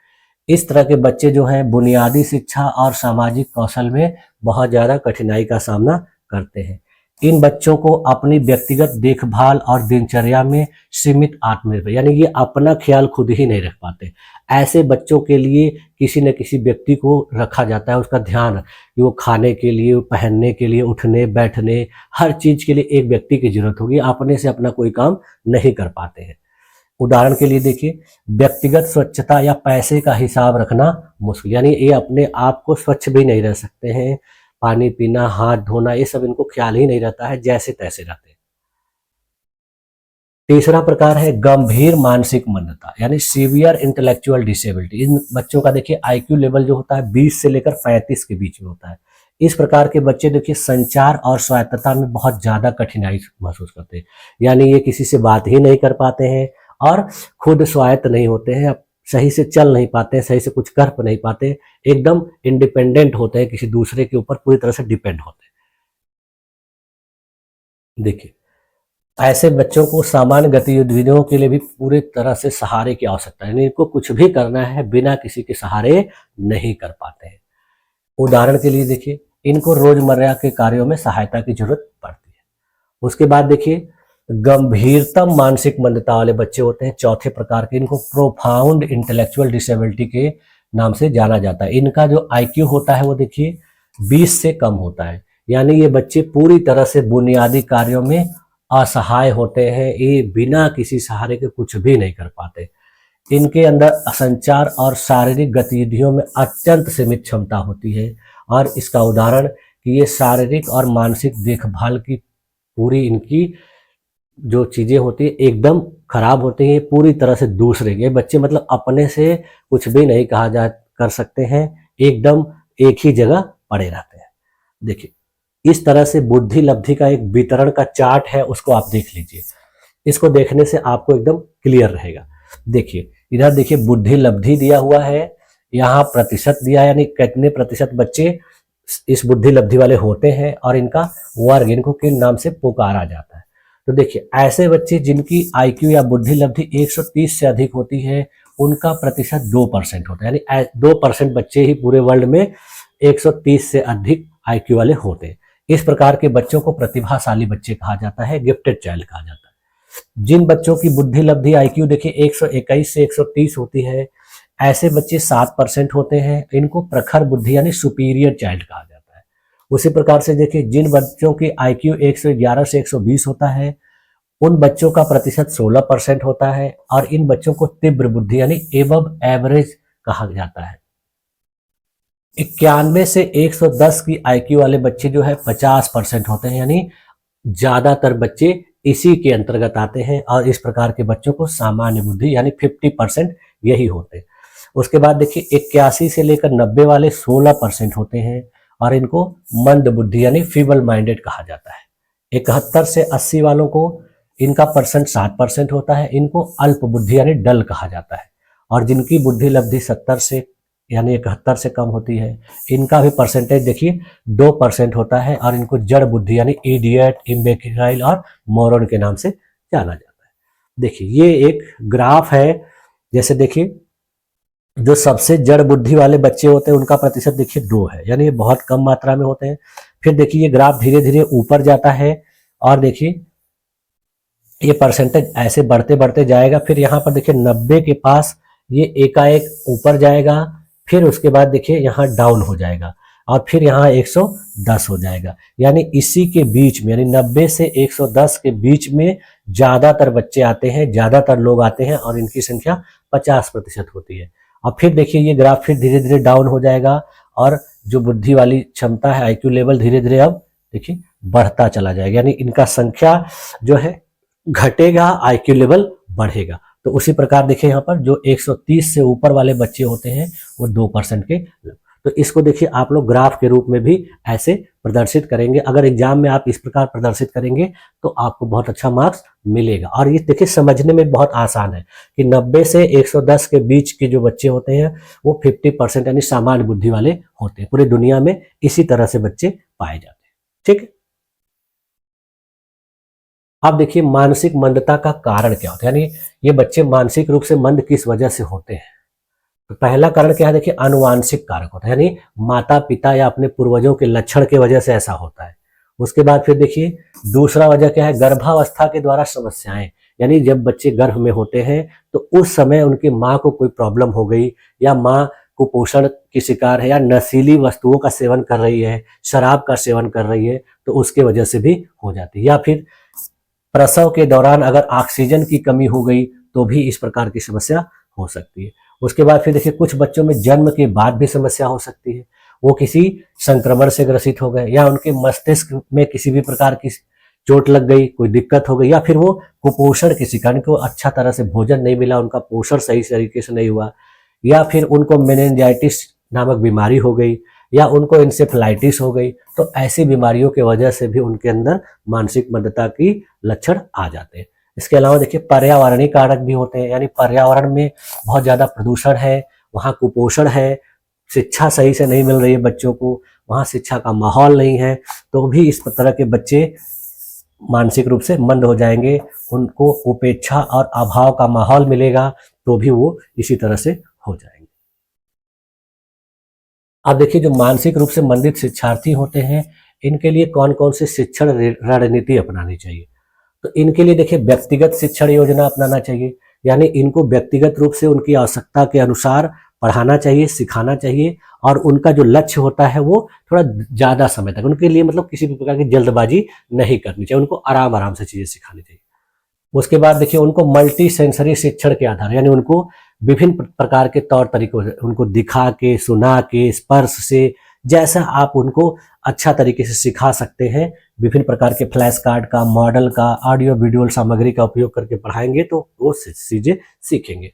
इस तरह के बच्चे जो हैं बुनियादी शिक्षा और सामाजिक कौशल में बहुत ज़्यादा कठिनाई का सामना करते हैं। इन बच्चों को अपनी व्यक्तिगत देखभाल और दिनचर्या में सीमित आत्मनिर्भर, यानी ये अपना ख्याल खुद ही नहीं रख पाते। ऐसे बच्चों के लिए किसी न किसी व्यक्ति को रखा जाता है, उसका ध्यान कि वो खाने के लिए, पहनने के लिए, उठने बैठने, हर चीज के लिए एक व्यक्ति की जरूरत होगी। अपने से अपना कोई काम नहीं कर पाते हैं। उदाहरण के लिए देखिए व्यक्तिगत स्वच्छता या पैसे का हिसाब रखना मुश्किल, यानी ये अपने आप को स्वच्छ भी नहीं रह सकते हैं। पानी पीना, हाथ धोना, ये सब इनको ख्याल ही नहीं रहता है, जैसे तैसे रहते हैं। तीसरा प्रकार है गंभीर मानसिक मंदता, यानी सीवियर इंटेलेक्चुअल डिसेबिलिटी। इन बच्चों का देखिए आईक्यू लेवल जो होता है 20 से लेकर 35 के बीच में होता है। इस प्रकार के बच्चे देखिए संचार और स्वायत्तता में बहुत ज्यादा कठिनाई महसूस करते हैं, यानी ये किसी से बात ही नहीं कर पाते हैं और खुद स्वायत्त नहीं होते हैं, सही से चल नहीं पाते हैं, सही से कुछ कर नहीं पाते, एकदम इंडिपेंडेंट होते हैं, किसी दूसरे के ऊपर पूरी तरह से डिपेंड होते हैं। देखिए ऐसे बच्चों को सामान्य गतिविधियों के लिए भी पूरी तरह से सहारे की आवश्यकता है, यानी इनको कुछ भी करना है बिना किसी के सहारे नहीं कर पाते हैं। उदाहरण के लिए देखिए इनको रोजमर्रा के कार्यों में सहायता की जरूरत पड़ती है। उसके बाद देखिए गंभीरतम मानसिक मंदता वाले बच्चे होते हैं चौथे प्रकार के, इनको प्रोफाउंड इंटेलेक्चुअल डिसेबिलिटी के नाम से जाना जाता है। इनका जो आईक्यू होता है वो देखिए 20 से कम होता है, यानी ये बच्चे पूरी तरह से बुनियादी कार्यों में असहाय होते हैं, ये बिना किसी सहारे के कुछ भी नहीं कर पाते। इनके अंदर संचार और शारीरिक गतिविधियों में अत्यंत सीमित क्षमता होती है, और इसका उदाहरण कि ये शारीरिक और मानसिक देखभाल की पूरी इनकी जो चीजें होती है एकदम खराब होती है, पूरी तरह से दूसरे के बच्चे मतलब अपने से कुछ भी नहीं कहा जा कर सकते हैं, एकदम एक ही जगह पड़े रहते हैं। देखिए इस तरह से बुद्धि लब्धि का एक वितरण का चार्ट है, उसको आप देख लीजिए। इसको देखने से आपको एकदम क्लियर रहेगा। देखिए इधर देखिए बुद्धि लब्धि दिया हुआ है, यहाँ प्रतिशत दिया है, यानी कितने प्रतिशत बच्चे इस बुद्धि लब्धि वाले होते हैं, और इनका वर्ग, इनको किन नाम से पुकारा जाता है। तो देखिए ऐसे बच्चे जिनकी आईक्यू या बुद्धि लब्धि 130 से अधिक होती है उनका प्रतिशत 2% होता है, यानी 2% बच्चे ही पूरे वर्ल्ड में 130 से अधिक आईक्यू वाले होते हैं। इस प्रकार के बच्चों को प्रतिभाशाली बच्चे कहा जाता है, गिफ्टेड चाइल्ड कहा जाता है। जिन बच्चों की बुद्धि लब्धि आईक्यू देखिए 121 से 130 होती है, ऐसे बच्चे 7% होते हैं, इनको प्रखर बुद्धि यानी सुपीरियर चाइल्ड कहा जाता है। उसी प्रकार से देखिए जिन बच्चों की आईक्यू 111 से 120 होता है उन बच्चों का प्रतिशत 16% होता है, और इन बच्चों को तीव्र बुद्धि यानी एबव एवरेज कहा जाता है। 91 से 110 की आईक्यू वाले बच्चे जो है 50% होते हैं, यानी ज्यादातर बच्चे इसी के अंतर्गत आते हैं, और इस प्रकार के बच्चों को सामान्य बुद्धि यानी 50% यही होते हैं। उसके बाद देखिए 81 से लेकर 90 वाले 16% होते हैं, और इनको मंद बुद्धि यानी फीबल माइंडेड कहा जाता है। 71 से 80 वालों को इनका परसेंट 7% होता है, इनको अल्प बुद्धि यानी डल कहा जाता है। और जिनकी बुद्धि लब्धि 70 से यानी 71 से कम होती है, इनका भी परसेंटेज देखिए 2% होता है, और इनको जड़ बुद्धि यानी इडियट, इम्बेसिलाइल और मोरन के नाम से जाना जाता है। देखिए ये एक ग्राफ है, जैसे देखिए जो सबसे जड़ बुद्धि वाले बच्चे होते हैं उनका प्रतिशत देखिए 2 है, यानी ये बहुत कम मात्रा में होते हैं। फिर देखिए ये ग्राफ धीरे धीरे ऊपर जाता है, और देखिए ये परसेंटेज ऐसे बढ़ते बढ़ते जाएगा। फिर यहाँ पर देखिए 90 के पास ये एकाएक ऊपर जाएगा, फिर उसके बाद देखिए यहाँ डाउन हो जाएगा, और फिर यहाँ 110 हो जाएगा। यानी इसी के बीच में यानी 90 से 110 के बीच में ज्यादातर बच्चे आते हैं, ज्यादातर लोग आते हैं, और इनकी संख्या 50% होती है। और फिर देखिए ये ग्राफ फिर धीरे धीरे डाउन हो जाएगा, और जो बुद्धि वाली क्षमता है आईक्यू लेवल धीरे धीरे अब देखिए बढ़ता चला जाएगा, यानी इनका संख्या जो है घटेगा, आईक्यू लेवल बढ़ेगा। तो उसी प्रकार देखिए यहाँ पर जो 130 से ऊपर वाले बच्चे होते हैं वो 2% के। तो इसको देखिए आप लोग ग्राफ के रूप में भी ऐसे प्रदर्शित करेंगे। अगर एग्जाम में आप इस प्रकार प्रदर्शित करेंगे तो आपको बहुत अच्छा मार्क्स मिलेगा। और ये देखिए समझने में बहुत आसान है कि 90 से 110 के बीच के जो बच्चे होते हैं वो 50% यानी सामान्य बुद्धि वाले होते हैं। पूरी दुनिया में इसी तरह से बच्चे पाए जाते हैं। ठीक है, अब देखिए मानसिक मंदता का कारण क्या होता है, यानी ये बच्चे मानसिक रूप से मंद किस वजह से होते हैं। तो पहला कारण क्या है, देखिए आनुवांशिक कारक होता है, यानी माता पिता या अपने पूर्वजों के लक्षण की वजह से ऐसा होता है। उसके बाद फिर देखिए दूसरा वजह क्या है, गर्भावस्था के द्वारा समस्याएं, यानी जब बच्चे गर्भ में होते हैं तो उस समय उनकी माँ को कोई प्रॉब्लम हो गई या माँ कुपोषण की शिकार है या नशीली वस्तुओं का सेवन कर रही है, शराब का सेवन कर रही है, तो उसके वजह से भी हो जाती है। या फिर प्रसव के दौरान अगर ऑक्सीजन की कमी हो गई तो भी इस प्रकार की समस्या हो सकती है। उसके बाद फिर देखिए कुछ बच्चों में जन्म के बाद भी समस्या हो सकती है, वो किसी संक्रमण से ग्रसित हो गए या उनके मस्तिष्क में किसी भी प्रकार की चोट लग गई, कोई दिक्कत हो गई, या फिर वो कुपोषण के शिकार, को अच्छा तरह से भोजन नहीं मिला, उनका पोषण सही तरीके से नहीं हुआ, या फिर उनको मेनिंजाइटिस नामक बीमारी हो गई या उनको इंसेफ्लाइटिस हो गई। तो ऐसी बीमारियों की वजह से भी उनके अंदर मानसिक मंदता की लक्षण आ जाते हैं। इसके अलावा देखिए पर्यावरणीय कारक भी होते हैं, यानी पर्यावरण में बहुत ज़्यादा प्रदूषण है, वहाँ कुपोषण है, शिक्षा सही से नहीं मिल रही है बच्चों को, वहाँ शिक्षा का माहौल नहीं है, तो भी इस तरह के बच्चे मानसिक रूप से मंद हो जाएंगे। उनको उपेक्षा और अभाव का माहौल मिलेगा तो भी वो इसी तरह से हो जाएंगे। अब देखिए जो मानसिक रूप से मंदित शिक्षार्थी होते हैं इनके लिए कौन कौन सी शिक्षण रणनीति अपनानी चाहिए। तो इनके लिए देखिए व्यक्तिगत शिक्षण योजना अपनाना चाहिए, यानी इनको व्यक्तिगत रूप से उनकी आवश्यकता के अनुसार पढ़ाना चाहिए, सिखाना चाहिए, और उनका जो लक्ष्य होता है वो थोड़ा ज़्यादा समय तक, उनके लिए मतलब किसी भी प्रकार की जल्दबाजी नहीं करनी चाहिए, उनको आराम आराम से चीज़ें सिखानी चाहिए। उसके बाद देखिए उनको मल्टी सेंसरी शिक्षण के आधार, यानी उनको विभिन्न प्रकार के तौर तरीकों से, उनको दिखा के, सुना के, स्पर्श से, जैसा आप उनको अच्छा तरीके से सिखा सकते हैं, विभिन्न प्रकार के फ्लैश कार्ड का, मॉडल का, ऑडियो वीडियो सामग्री का उपयोग करके पढ़ाएंगे तो वो चीजें सीखेंगे।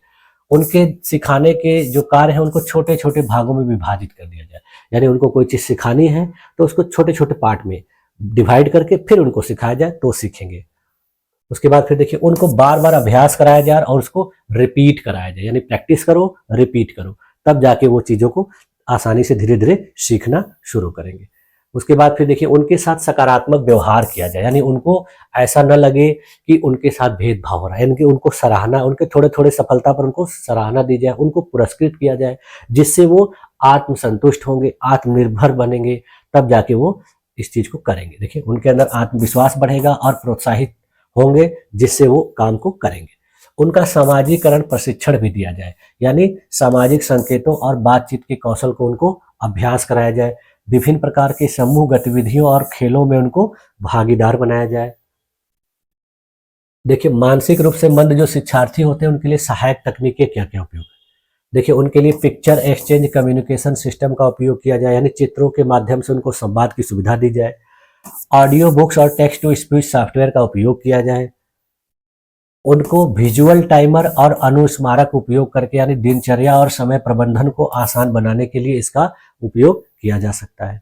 उनके सिखाने के जो कार्य हैं उनको छोटे छोटे भागों में विभाजित कर दिया जाए, यानी उनको कोई चीज़ सिखानी है तो उसको छोटे छोटे पार्ट में डिवाइड करके फिर उनको सिखाया जाए तो सीखेंगे। उसके बाद फिर देखिए उनको बार बार अभ्यास कराया जाए और उसको रिपीट कराया जाए, यानी प्रैक्टिस करो, रिपीट करो, तब जाके वो चीज़ों को आसानी से धीरे धीरे सीखना शुरू करेंगे। उसके बाद फिर देखिए उनके साथ सकारात्मक व्यवहार किया जाए, यानी उनको ऐसा न लगे कि उनके साथ भेदभाव हो रहा है, यानी उनको सराहना, उनके थोड़े थोड़े सफलता पर उनको सराहना दी जाए, उनको पुरस्कृत किया जाए, जिससे वो आत्मसंतुष्ट होंगे, आत्मनिर्भर बनेंगे, तब जाके वो इस चीज़ को करेंगे। देखिए उनके अंदर आत्मविश्वास बढ़ेगा और प्रोत्साहित होंगे, जिससे वो काम को करेंगे। उनका सामाजिकरण प्रशिक्षण भी दिया जाए, यानी सामाजिक संकेतों और बातचीत के कौशल को उनको अभ्यास कराया जाए, विभिन्न प्रकार के समूह गतिविधियों और खेलों में उनको भागीदार बनाया जाए। देखिए मानसिक रूप से मंद जो शिक्षार्थी होते हैं उनके लिए सहायक तकनीकें क्या क्या उपयोग है। देखिए उनके लिए पिक्चर एक्सचेंज कम्युनिकेशन सिस्टम का उपयोग किया जाए, यानी चित्रों के माध्यम से उनको संवाद की सुविधा दी जाए। ऑडियो बुक्स और टेक्स्ट टू स्पीच सॉफ्टवेयर का उपयोग किया जाए। उनको विजुअल टाइमर और अनुस्मारक उपयोग करके, यानी दिनचर्या और समय प्रबंधन को आसान बनाने के लिए इसका उपयोग किया जा सकता है।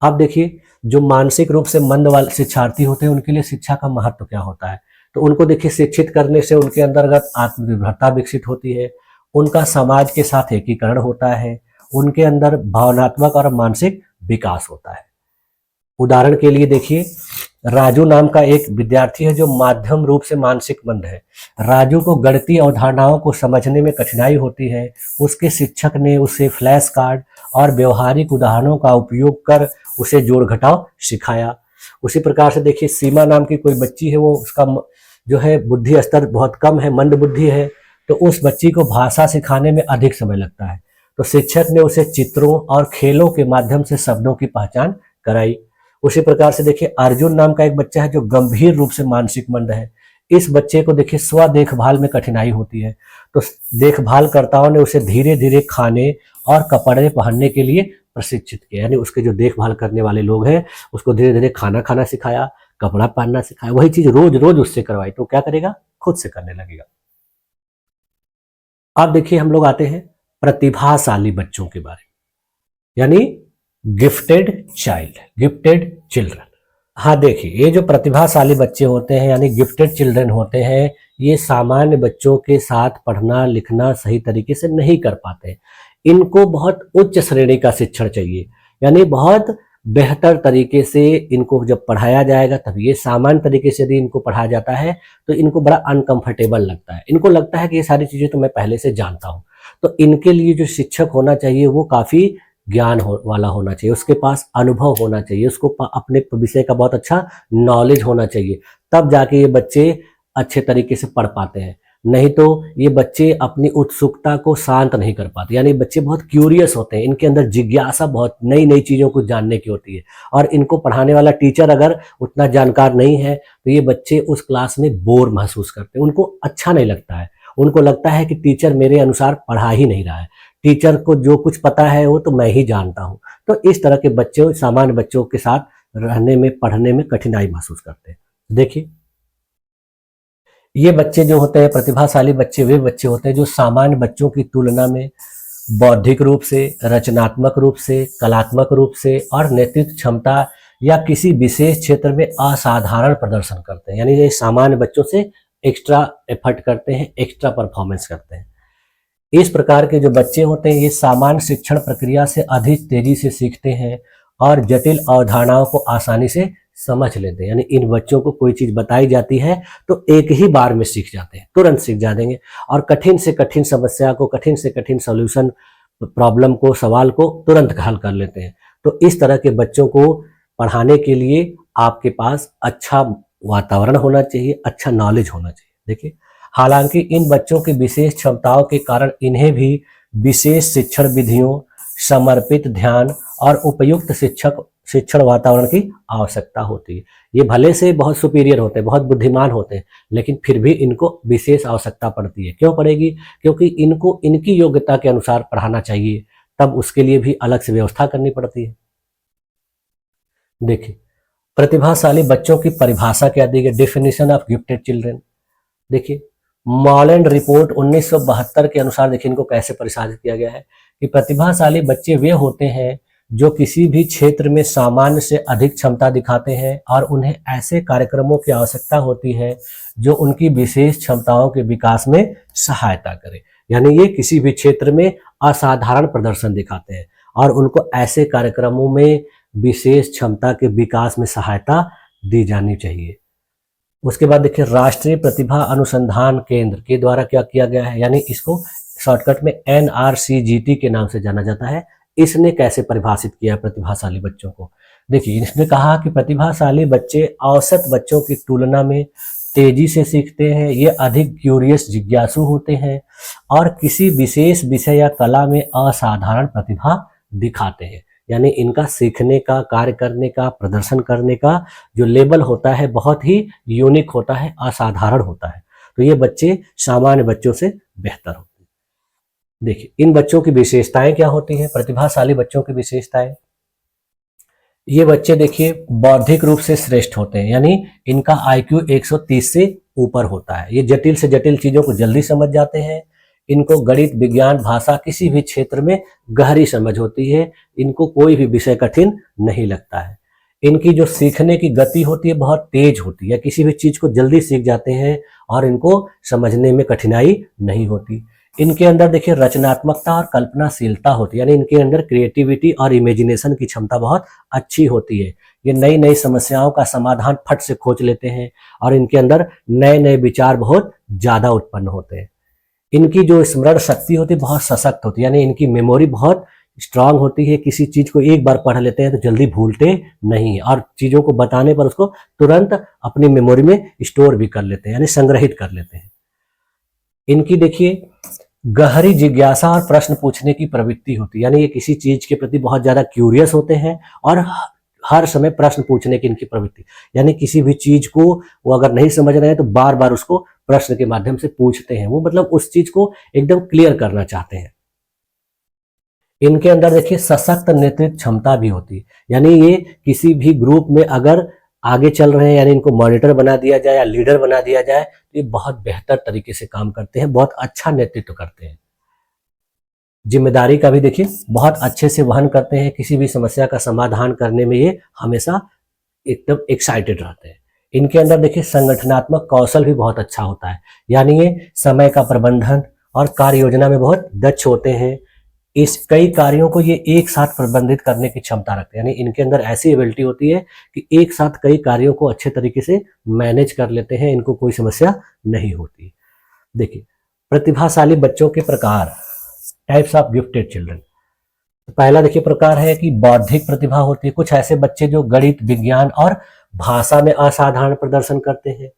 अब देखिए जो मानसिक रूप से मंद वाले शिक्षार्थी होते हैं उनके लिए शिक्षा का महत्व क्या होता है। तो उनको देखिए शिक्षित करने से उनके अंतर्गत आत्मनिर्भरता विकसित होती है, उनका समाज के साथ एकीकरण होता है, उनके अंदर भावनात्मक और मानसिक विकास होता है। उदाहरण के लिए देखिए राजू नाम का एक विद्यार्थी है जो माध्यम रूप से मानसिक मंद है। राजू को गणितीय अवधारणाओं को समझने में कठिनाई होती है। उसके शिक्षक ने उसे फ्लैश कार्ड और व्यवहारिक उदाहरणों का उपयोग कर उसे जोड़ घटाव सिखाया। उसी प्रकार से देखिए सीमा नाम की कोई बच्ची है, वो उसका जो है बुद्धि स्तर बहुत कम है, मंद बुद्धि है, तो उस बच्ची को भाषा सिखाने में अधिक समय लगता है। तो शिक्षक ने उसे चित्रों और खेलों के माध्यम से शब्दों की पहचान कराई। उसी प्रकार से देखिए अर्जुन नाम का एक बच्चा है जो गंभीर रूप से मानसिक मंद है। इस बच्चे को देखिए स्व देखभाल में कठिनाई होती है, तो देखभालकर्ताओं ने उसे धीरे धीरे खाने और कपड़े पहनने के लिए प्रशिक्षित किया, यानी उसके जो देखभाल करने वाले लोग हैं उसको धीरे धीरे खाना खाना सिखाया, कपड़ा पहनना सिखाया, वही चीज रोज रोज उससे करवाई, तो क्या करेगा, खुद से करने लगेगा। अब देखिए हम लोग आते हैं प्रतिभाशाली बच्चों के बारे में, यानी गिफ्टेड चाइल्ड, गिफ्टेड चिल्ड्रन। हाँ देखिए, ये जो प्रतिभाशाली बच्चे होते हैं यानी गिफ्टेड चिल्ड्रन होते हैं, ये सामान्य बच्चों के साथ पढ़ना लिखना सही तरीके से नहीं कर पाते। इनको बहुत उच्च श्रेणी का शिक्षण चाहिए, यानी बहुत बेहतर तरीके से इनको जब पढ़ाया जाएगा तब। ये सामान्य तरीके से यदि इनको पढ़ाया जाता है तो इनको बड़ा अनकंफर्टेबल लगता है। इनको लगता है कि ये सारी चीजें तो मैं पहले से जानता हूँ। तो इनके लिए जो शिक्षक होना चाहिए वो काफी ज्ञान वाला होना चाहिए, उसके पास अनुभव होना चाहिए, उसको अपने विषय का बहुत अच्छा नॉलेज होना चाहिए, तब जाके ये बच्चे अच्छे तरीके से पढ़ पाते हैं। नहीं तो ये बच्चे अपनी उत्सुकता को शांत नहीं कर पाते, यानी बच्चे बहुत क्यूरियस होते हैं, इनके अंदर जिज्ञासा बहुत नई नई चीज़ों को जानने की होती है। और इनको पढ़ाने वाला टीचर अगर उतना जानकार नहीं है तो ये बच्चे उस क्लास में बोर महसूस करते हैं, उनको अच्छा नहीं लगता है। उनको लगता है कि टीचर मेरे अनुसार पढ़ा ही नहीं रहा है, टीचर को जो कुछ पता है वो तो मैं ही जानता हूँ। तो इस तरह के बच्चे सामान्य बच्चों के साथ रहने में, पढ़ने में कठिनाई महसूस करते हैं। देखिए, ये बच्चे जो होते हैं प्रतिभाशाली बच्चे, वे बच्चे होते हैं जो सामान्य बच्चों की तुलना में बौद्धिक रूप से, रचनात्मक रूप से, कलात्मक रूप से और नेतृत्व क्षमता या किसी विशेष क्षेत्र में असाधारण प्रदर्शन करते हैं। यानी ये सामान्य बच्चों से एक्स्ट्रा एफर्ट करते हैं, एक्स्ट्रा परफॉर्मेंस करते हैं। इस प्रकार के जो बच्चे होते हैं ये सामान्य शिक्षण प्रक्रिया से अधिक तेजी से सीखते हैं और जटिल अवधारणाओं को आसानी से समझ लेते हैं। यानी इन बच्चों को कोई चीज बताई जाती है तो एक ही बार में सीख जाते हैं, तुरंत सीख जाएंगे और कठिन से कठिन समस्या को, कठिन से कठिन सॉल्यूशन, प्रॉब्लम को, सवाल को तुरंत हल कर लेते हैं। तो इस तरह के बच्चों को पढ़ाने के लिए आपके पास अच्छा वातावरण होना चाहिए, अच्छा नॉलेज होना चाहिए। देखिए, हालांकि इन बच्चों की विशेष क्षमताओं के कारण इन्हें भी विशेष शिक्षण विधियों, समर्पित ध्यान और उपयुक्त शिक्षण वातावरण की आवश्यकता होती है। ये भले से बहुत सुपीरियर होते हैं, बहुत बुद्धिमान होते हैं, लेकिन फिर भी इनको विशेष आवश्यकता पड़ती है। क्यों पड़ेगी? क्योंकि इनको इनकी योग्यता के अनुसार पढ़ाना चाहिए, तब उसके लिए भी अलग से व्यवस्था करनी पड़ती है। देखिए, प्रतिभाशाली बच्चों की परिभाषा क्या दी गई, डेफिनेशन ऑफ गिफ्टेड चिल्ड्रन। देखिए, मॉलैंड रिपोर्ट 1972 के अनुसार देखिए इनको कैसे परिभाषित किया गया है कि प्रतिभाशाली बच्चे वे होते हैं जो किसी भी क्षेत्र में सामान्य से अधिक क्षमता दिखाते हैं और उन्हें ऐसे कार्यक्रमों की आवश्यकता होती है जो उनकी विशेष क्षमताओं के विकास में सहायता करे। यानी ये किसी भी क्षेत्र में असाधारण प्रदर्शन दिखाते हैं और उनको ऐसे कार्यक्रमों में विशेष क्षमता के विकास में सहायता दी जानी चाहिए। उसके बाद देखिए, राष्ट्रीय प्रतिभा अनुसंधान केंद्र के द्वारा क्या किया गया है, यानी इसको शॉर्टकट में NRCGT के नाम से जाना जाता है। इसने कैसे परिभाषित किया प्रतिभाशाली बच्चों को? देखिए, इसने कहा कि प्रतिभाशाली बच्चे औसत बच्चों की तुलना में तेजी से सीखते हैं, ये अधिक क्यूरियस, जिज्ञासु होते हैं और किसी विशेष विषय या कला में असाधारण प्रतिभा दिखाते हैं। यानी इनका सीखने का, कार्य करने का, प्रदर्शन करने का जो लेवल होता है बहुत ही यूनिक होता है, असाधारण होता है। तो ये बच्चे सामान्य बच्चों से बेहतर होते हैं। देखिए, इन बच्चों की विशेषताएं क्या होती हैं, प्रतिभाशाली बच्चों की विशेषताएं। ये बच्चे देखिए बौद्धिक रूप से श्रेष्ठ होते हैं, यानी इनका IQ 130 से ऊपर होता है। ये जटिल से जटिल चीजों को जल्दी समझ जाते हैं। इनको गणित, विज्ञान, भाषा, किसी भी क्षेत्र में गहरी समझ होती है। इनको कोई भी विषय कठिन नहीं लगता है। इनकी जो सीखने की गति होती है बहुत तेज होती है, किसी भी चीज को जल्दी सीख जाते हैं और इनको समझने में कठिनाई नहीं होती। इनके अंदर देखिए रचनात्मकता और कल्पनाशीलता होती है, यानी इनके अंदर क्रिएटिविटी और इमेजिनेशन की क्षमता बहुत अच्छी होती है। ये नई नई समस्याओं का समाधान फट से खोज लेते हैं और इनके अंदर नए नए विचार बहुत ज्यादा उत्पन्न होते हैं। इनकी जो स्मरण शक्ति होती है बहुत सशक्त होती है, यानी इनकी मेमोरी बहुत स्ट्रांग होती है। किसी चीज को एक बार पढ़ लेते हैं तो जल्दी भूलते नहीं और चीजों को बताने पर उसको तुरंत अपनी मेमोरी में स्टोर भी कर लेते हैं, यानी संग्रहित कर लेते हैं। इनकी देखिए गहरी जिज्ञासा और प्रश्न पूछने की प्रवृत्ति होती है, यानी ये किसी चीज के प्रति बहुत ज्यादा क्यूरियस होते हैं और हर समय प्रश्न पूछने की इनकी प्रवृत्ति, यानी किसी भी चीज को वो अगर नहीं समझ रहे हैं तो बार बार उसको प्रश्न के माध्यम से पूछते हैं। वो मतलब उस चीज को एकदम क्लियर करना चाहते हैं। इनके अंदर देखिए सशक्त नेतृत्व क्षमता भी होती है, यानी ये किसी भी ग्रुप में अगर आगे चल रहे हैं, यानी इनको मॉनिटर बना दिया जाए या लीडर बना दिया जाए तो ये बहुत बेहतर तरीके से काम करते हैं, बहुत अच्छा नेतृत्व करते हैं। जिम्मेदारी का भी देखिए बहुत अच्छे से वहन करते हैं। किसी भी समस्या का समाधान करने में ये हमेशा एकदम एक्साइटेड रहते हैं। इनके अंदर देखिए संगठनात्मक कौशल भी बहुत अच्छा होता है, यानी ये समय का प्रबंधन और कार्य योजना में बहुत दक्ष होते हैं। इस कई कार्यों को ये एक साथ प्रबंधित करने की क्षमता रखते हैं, यानी इनके अंदर ऐसी एबिलिटी होती है कि एक साथ कई कार्यों को अच्छे तरीके से मैनेज कर लेते हैं, इनको कोई समस्या नहीं होती। देखिए प्रतिभाशाली बच्चों के प्रकार, टाइप्स ऑफ गिफ्टेड चिल्ड्रन। पहला देखिए प्रकार है कि बौद्धिक प्रतिभा होती है। कुछ ऐसे बच्चे जो गणित, विज्ञान और भाषा में असाधारण प्रदर्शन करते हैं।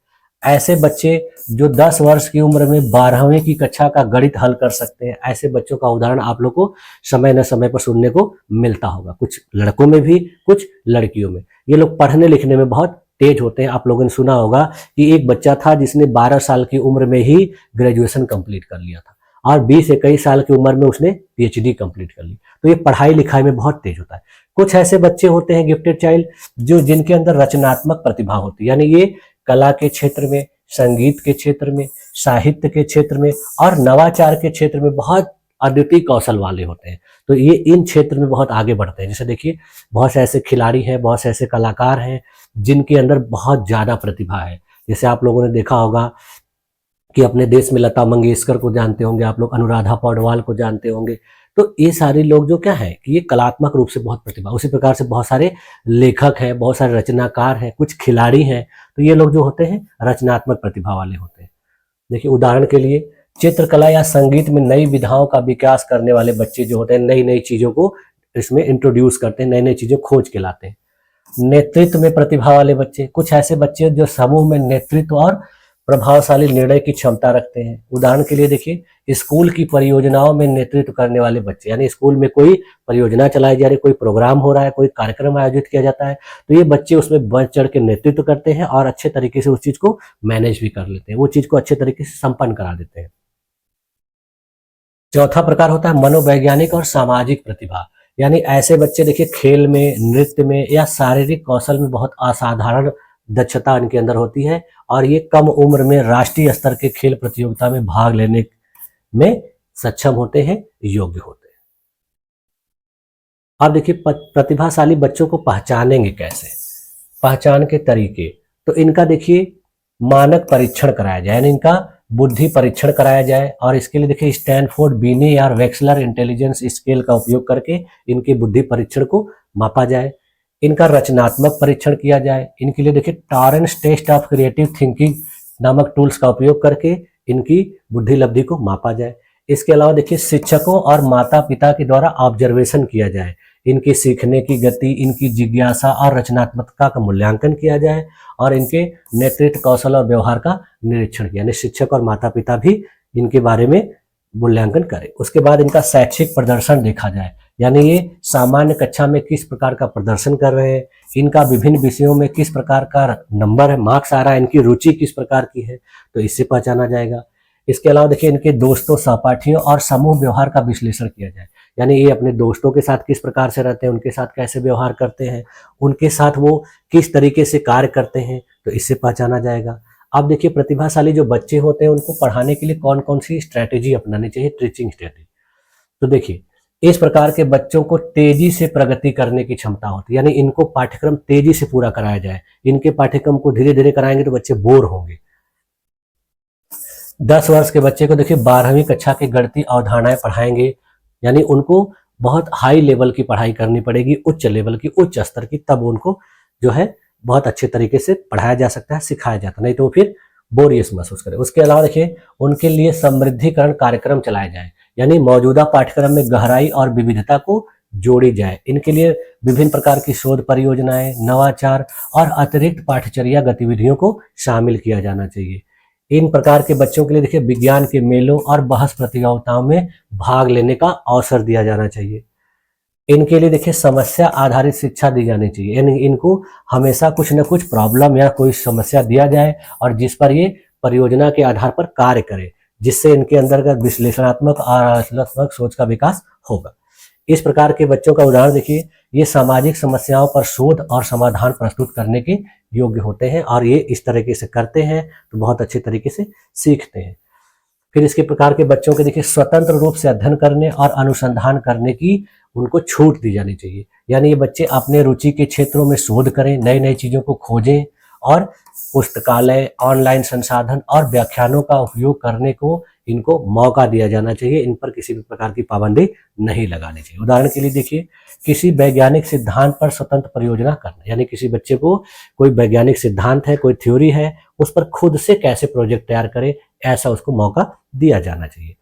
ऐसे बच्चे जो 10 वर्ष की उम्र में 12वीं की कक्षा का गणित हल कर सकते हैं, ऐसे बच्चों का उदाहरण आप लोग को समय न समय पर सुनने को मिलता होगा। कुछ लड़कों में भी, कुछ लड़कियों में। ये लोग पढ़ने लिखने में बहुत तेज होते हैं। आप लोगों ने सुना होगा कि एक बच्चा था जिसने 12 साल की उम्र में ही ग्रेजुएशन कंप्लीट कर लिया था और 20-21 साल की उम्र में उसने पीएचडी कंप्लीट कर ली। तो ये पढ़ाई लिखाई में बहुत तेज होता है। कुछ ऐसे बच्चे होते हैं गिफ्टेड चाइल्ड जो जिनके अंदर रचनात्मक प्रतिभा होती है, यानी ये कला के क्षेत्र में, संगीत के क्षेत्र में, साहित्य के क्षेत्र में और नवाचार के क्षेत्र में बहुत अद्वितीय कौशल वाले होते हैं। तो ये इन क्षेत्र में बहुत आगे बढ़ते हैं। जैसे देखिए बहुत से ऐसे खिलाड़ी हैं, बहुत से ऐसे कलाकार हैं जिनके अंदर बहुत ज्यादा प्रतिभा है। जैसे आप लोगों ने देखा होगा कि अपने देश में लता मंगेशकर को जानते होंगे आप लोग, अनुराधा पौडवाल को जानते होंगे। तो ये सारे लोग जो क्या है कि ये कलात्मक रूप से बहुत प्रतिभा, उसी प्रकार से बहुत सारे लेखक हैं, बहुत सारे रचनाकार हैं, कुछ खिलाड़ी हैं। तो ये लोग जो होते हैं रचनात्मक प्रतिभा वाले होते हैं। देखिए उदाहरण के लिए चित्रकला या संगीत में नई विधाओं का विकास करने वाले बच्चे जो होते हैं, नई नई चीजों को इसमें इंट्रोड्यूस करते हैं, नई नई चीजें खोज के लाते हैं। नेतृत्व में प्रतिभा वाले बच्चे, कुछ ऐसे बच्चे जो समूह में नेतृत्व और प्रभावशाली निर्णय की क्षमता रखते हैं। उदाहरण के लिए देखिए स्कूल की परियोजनाओं में नेतृत्व करने वाले बच्चे, यानी स्कूल में कोई परियोजना चलाई जा रही है, कोई प्रोग्राम हो रहा है, कोई कार्यक्रम आयोजित किया जाता है, तो ये बच्चे उसमें बढ़ चढ़ के नेतृत्व करते हैं और अच्छे तरीके से उस चीज को मैनेज भी कर लेते हैं, वो चीज को अच्छे तरीके से संपन्न करा देते हैं। चौथा प्रकार होता है मनोवैज्ञानिक और सामाजिक प्रतिभा, यानी ऐसे बच्चे देखिए खेल में, नृत्य में या शारीरिक कौशल में बहुत असाधारण दक्षता इनके अंदर होती है और ये कम उम्र में राष्ट्रीय स्तर के खेल प्रतियोगिता में भाग लेने में सक्षम होते हैं, योग्य होते हैं। अब देखिए प्रतिभाशाली बच्चों को पहचानेंगे कैसे, पहचान के तरीके। तो इनका देखिए मानक परीक्षण कराया जाए, यानी इनका बुद्धि परीक्षण कराया जाए और इसके लिए देखिए स्टैनफोर्ड बीने या वेक्सलर इंटेलिजेंस स्केल का उपयोग करके इनके बुद्धि परीक्षण को मापा जाए। इनका रचनात्मक परीक्षण किया जाए। इनके लिए देखिए Torrance test of creative thinking नामक टूल्स का उपयोग करके इनकी बुद्धि लब्धि को मापा जाए। इसके अलावा देखिए शिक्षकों और माता पिता के द्वारा ऑब्जर्वेशन किया जाए, इनके सीखने की गति, इनकी जिज्ञासा और रचनात्मकता का मूल्यांकन किया जाए और इनके नेतृत्व कौशल और व्यवहार का निरीक्षण किया, यानी शिक्षक और माता पिता भी इनके बारे में मूल्यांकन करें। उसके बाद इनका शैक्षिक प्रदर्शन देखा जाए, यानी ये सामान्य कक्षा में किस प्रकार का प्रदर्शन कर रहे हैं, इनका विभिन्न विषयों में किस प्रकार का नंबर है, मार्क्स आ रहा है, इनकी रुचि किस प्रकार की है, तो इससे पहचाना जाएगा। इसके अलावा देखिए इनके दोस्तों, सहपाठियों और समूह व्यवहार का विश्लेषण किया जाए, यानी ये अपने दोस्तों के साथ किस प्रकार से रहते हैं, उनके साथ कैसे व्यवहार करते हैं, उनके साथ वो किस तरीके से कार्य करते हैं, तो इससे पहचाना जाएगा। अब देखिए प्रतिभाशाली जो बच्चे होते हैं उनको पढ़ाने के लिए कौन कौन सी स्ट्रैटेजी अपनानी चाहिए, टीचिंग स्ट्रैटेजी। तो देखिए इस प्रकार के बच्चों को तेजी से प्रगति करने की क्षमता होती है, यानी इनको पाठ्यक्रम तेजी से पूरा कराया जाए। इनके पाठ्यक्रम को धीरे धीरे कराएंगे तो बच्चे बोर होंगे। 10 वर्ष के बच्चे को देखिए 12वीं कक्षा की गणितीय अवधारणाएं पढ़ाएंगे, यानी उनको बहुत हाई लेवल की पढ़ाई करनी पड़ेगी, उच्च लेवल की, उच्च स्तर की, तब उनको जो है बहुत अच्छे तरीके से पढ़ाया जा सकता है, सिखाया जाता है, नहीं तो फिर बोरियस महसूस करें। उसके अलावा देखिए उनके लिए समृद्धिकरण कार्यक्रम चलाए जाए, यानी मौजूदा पाठ्यक्रम में गहराई और विविधता को जोड़ी जाए। इनके लिए विभिन्न प्रकार की शोध परियोजनाएं, नवाचार और अतिरिक्त पाठ्यचर्या गतिविधियों को शामिल किया जाना चाहिए। इन प्रकार के बच्चों के लिए देखिए विज्ञान के मेलों और बहस प्रतियोगिताओं में भाग लेने का अवसर दिया जाना चाहिए। इनके लिए देखिए समस्या आधारित शिक्षा दी जानी चाहिए, यानी इनको हमेशा कुछ न कुछ प्रॉब्लम या कोई समस्या दिया जाए और जिस पर ये परियोजना के आधार पर कार्य करे, जिससे इनके अंतर्गत विश्लेषणात्मक और आलोचनात्मक सोच का विकास होगा। इस प्रकार के बच्चों का उदाहरण देखिए, ये सामाजिक समस्याओं पर शोध और समाधान प्रस्तुत करने के योग्य होते हैं और ये इस तरीके से करते हैं तो बहुत अच्छे तरीके से सीखते हैं। फिर इसके प्रकार के बच्चों के देखिए स्वतंत्र रूप से अध्ययन करने और अनुसंधान करने की उनको छूट दी जानी चाहिए। यानी ये बच्चे अपने रुचि के क्षेत्रों में शोध करें, नई नई चीज़ों को खोजें और पुस्तकालय, ऑनलाइन संसाधन और व्याख्यानों का उपयोग करने को इनको मौका दिया जाना चाहिए। इन पर किसी भी प्रकार की पाबंदी नहीं लगानी चाहिए। उदाहरण के लिए देखिए, किसी वैज्ञानिक सिद्धांत पर स्वतंत्र परियोजना करना, यानी किसी बच्चे को कोई वैज्ञानिक सिद्धांत है, कोई थ्योरी है, उस पर खुद से कैसे प्रोजेक्ट तैयार करे, ऐसा उसको मौका दिया जाना चाहिए।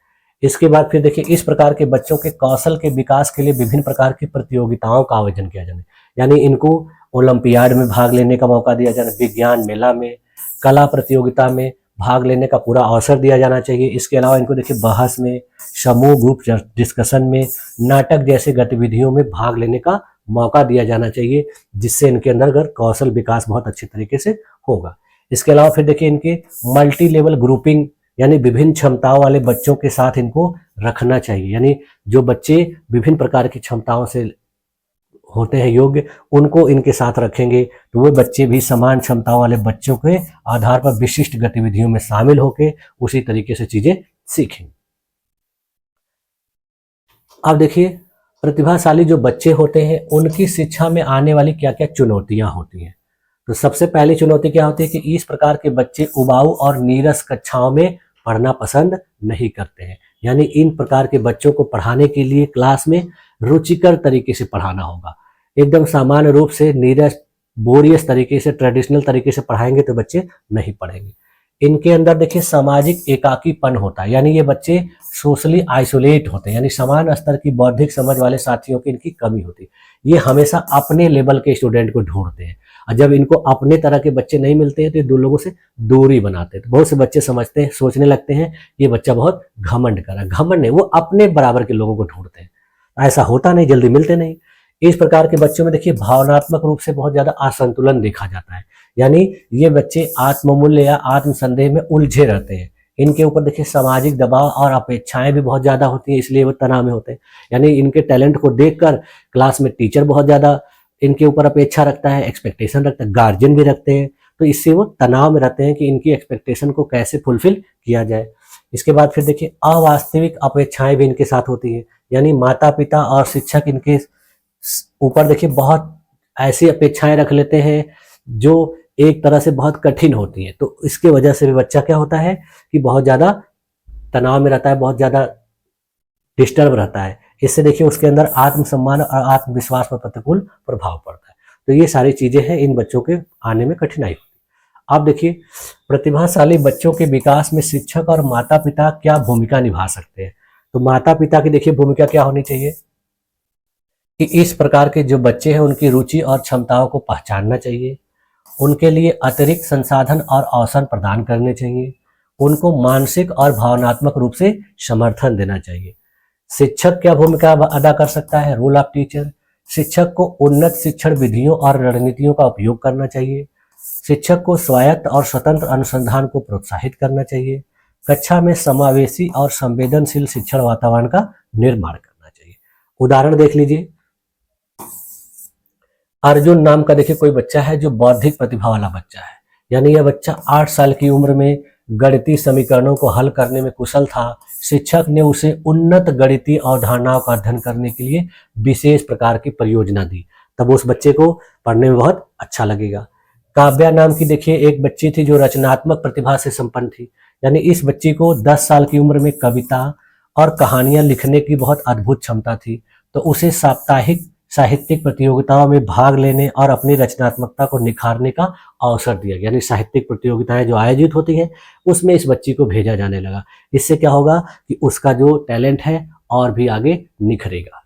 इसके बाद फिर देखिए, इस प्रकार के बच्चों के कौशल के विकास के लिए विभिन्न प्रकार की प्रतियोगिताओं का आयोजन किया जाना, यानी इनको ओलंपियाड में भाग लेने का मौका दिया जाना, विज्ञान मेला में, कला प्रतियोगिता में भाग लेने का पूरा अवसर दिया जाना चाहिए। इसके अलावा इनको देखिए बहस में, समूह ग्रुप डिस्कशन में, नाटक जैसे गतिविधियों में भाग लेने का मौका दिया जाना चाहिए, जिससे इनके अंदर कौशल विकास बहुत अच्छे तरीके से होगा। इसके अलावा फिर देखिए, इनके मल्टी लेवल ग्रुपिंग, यानी विभिन्न क्षमताओं वाले बच्चों के साथ इनको रखना चाहिए। यानी जो बच्चे विभिन्न प्रकार की क्षमताओं से होते हैं योग्य, उनको इनके साथ रखेंगे तो वो बच्चे भी समान क्षमताओं वाले बच्चों के आधार पर विशिष्ट गतिविधियों में शामिल होकर उसी तरीके से चीजें सीखेंगे। अब देखिए, प्रतिभाशाली जो बच्चे होते हैं उनकी शिक्षा में आने वाली क्या क्या चुनौतियां होती हैं। तो सबसे पहली चुनौती क्या होती है कि इस प्रकार के बच्चे उबाऊ और नीरस कक्षाओं में पढ़ना पसंद नहीं करते हैं। यानी इन प्रकार के बच्चों को पढ़ाने के लिए क्लास में रुचिकर तरीके से पढ़ाना होगा। एकदम सामान्य रूप से नीरस बोरियस तरीके से, ट्रेडिशनल तरीके से पढ़ाएंगे तो बच्चे नहीं पढ़ेंगे। इनके अंदर देखिए सामाजिक एकाकीपन होता है, यानी ये बच्चे सोशली आइसोलेट होते हैं, यानी समान स्तर की बौद्धिक समझ वाले साथियों की इनकी कमी होती है। ये हमेशा अपने लेवल के स्टूडेंट को ढूंढते हैं और जब इनको अपने तरह के बच्चे नहीं मिलते हैं तो ये दो लोगों से दूरी बनाते हैं। तो बहुत से बच्चे समझते हैं, सोचने लगते हैं ये बच्चा बहुत घमंड कर रहा है। घमंड नहीं, वो अपने बराबर के लोगों को ढूंढते हैं। ऐसा होता नहीं, जल्दी मिलते नहीं। इस प्रकार के बच्चों में देखिए भावनात्मक रूप से बहुत ज्यादा असंतुलन देखा जाता है, यानी ये बच्चे आत्ममूल्य या आत्मसंदेह में उलझे रहते हैं। इनके ऊपर देखिए सामाजिक दबाव और अपेक्षाएं भी बहुत ज्यादा होती है, इसलिए वो तनाव में होते हैं। यानी इनके टैलेंट को देखकर क्लास में टीचर बहुत ज्यादा इनके ऊपर अपेक्षा रखता है, एक्सपेक्टेशन रखता है, गार्जियन भी रखते हैं। तो इससे वो तनाव में रहते हैं कि इनकी एक्सपेक्टेशन को कैसे फुलफिल किया जाए। इसके बाद फिर देखिए अवास्तविक अपेक्षाएं भी इनके साथ होती है, यानी माता पिता और शिक्षक इनके ऊपर देखिए बहुत ऐसी अपेक्षाएं रख लेते हैं जो एक तरह से बहुत कठिन होती है। तो इसके वजह से भी बच्चा क्या होता है कि बहुत ज्यादा तनाव में रहता है, बहुत ज्यादा डिस्टर्ब रहता है। इससे देखिए उसके अंदर आत्मसम्मान और आत्मविश्वास पर प्रतिकूल प्रभाव पड़ता है। तो ये सारी चीजें हैं, इन बच्चों के आने में कठिनाई होती है। अब देखिए प्रतिभाशाली बच्चों के विकास में शिक्षक और माता पिता क्या भूमिका निभा सकते हैं। तो माता पिता की देखिए भूमिका क्या होनी चाहिए कि इस प्रकार के जो बच्चे हैं उनकी रुचि और क्षमताओं को पहचानना चाहिए, उनके लिए अतिरिक्त संसाधन और अवसर प्रदान करने चाहिए, उनको मानसिक और भावनात्मक रूप से समर्थन देना चाहिए। शिक्षक क्या भूमिका अदा कर सकता है, रोल ऑफ टीचर। शिक्षक को उन्नत शिक्षण विधियों और रणनीतियों का उपयोग करना चाहिए। शिक्षक को स्वायत्त और स्वतंत्र अनुसंधान को प्रोत्साहित करना चाहिए। कक्षा में समावेशी और संवेदनशील शिक्षण वातावरण का निर्माण करना चाहिए। उदाहरण देख लीजिए, अर्जुन नाम का देखिए कोई बच्चा है जो बौद्धिक प्रतिभा वाला बच्चा है, यानी यह बच्चा 8 साल की उम्र में गणितीय समीकरणों को हल करने में कुशल था। शिक्षक ने उसे उन्नत गणितीय अवधारणाओं का अध्ययन करने के लिए विशेष प्रकार की परियोजना दी, तब उस बच्चे को पढ़ने में बहुत अच्छा लगेगा। काव्या नाम की देखिए एक बच्ची थी जो रचनात्मक प्रतिभा से संपन्न थी, यानी इस बच्ची को 10 साल की उम्र में कविता और कहानियां लिखने की बहुत अद्भुत क्षमता थी, तो उसे साप्ताहिक साहित्यिक प्रतियोगिताओं में भाग लेने और अपनी रचनात्मकता को निखारने का अवसर दिया गया। यानी साहित्यिक प्रतियोगिताएं जो आयोजित होती हैं उसमें इस बच्ची को भेजा जाने लगा। इससे क्या होगा कि उसका जो टैलेंट है और भी आगे निखरेगा।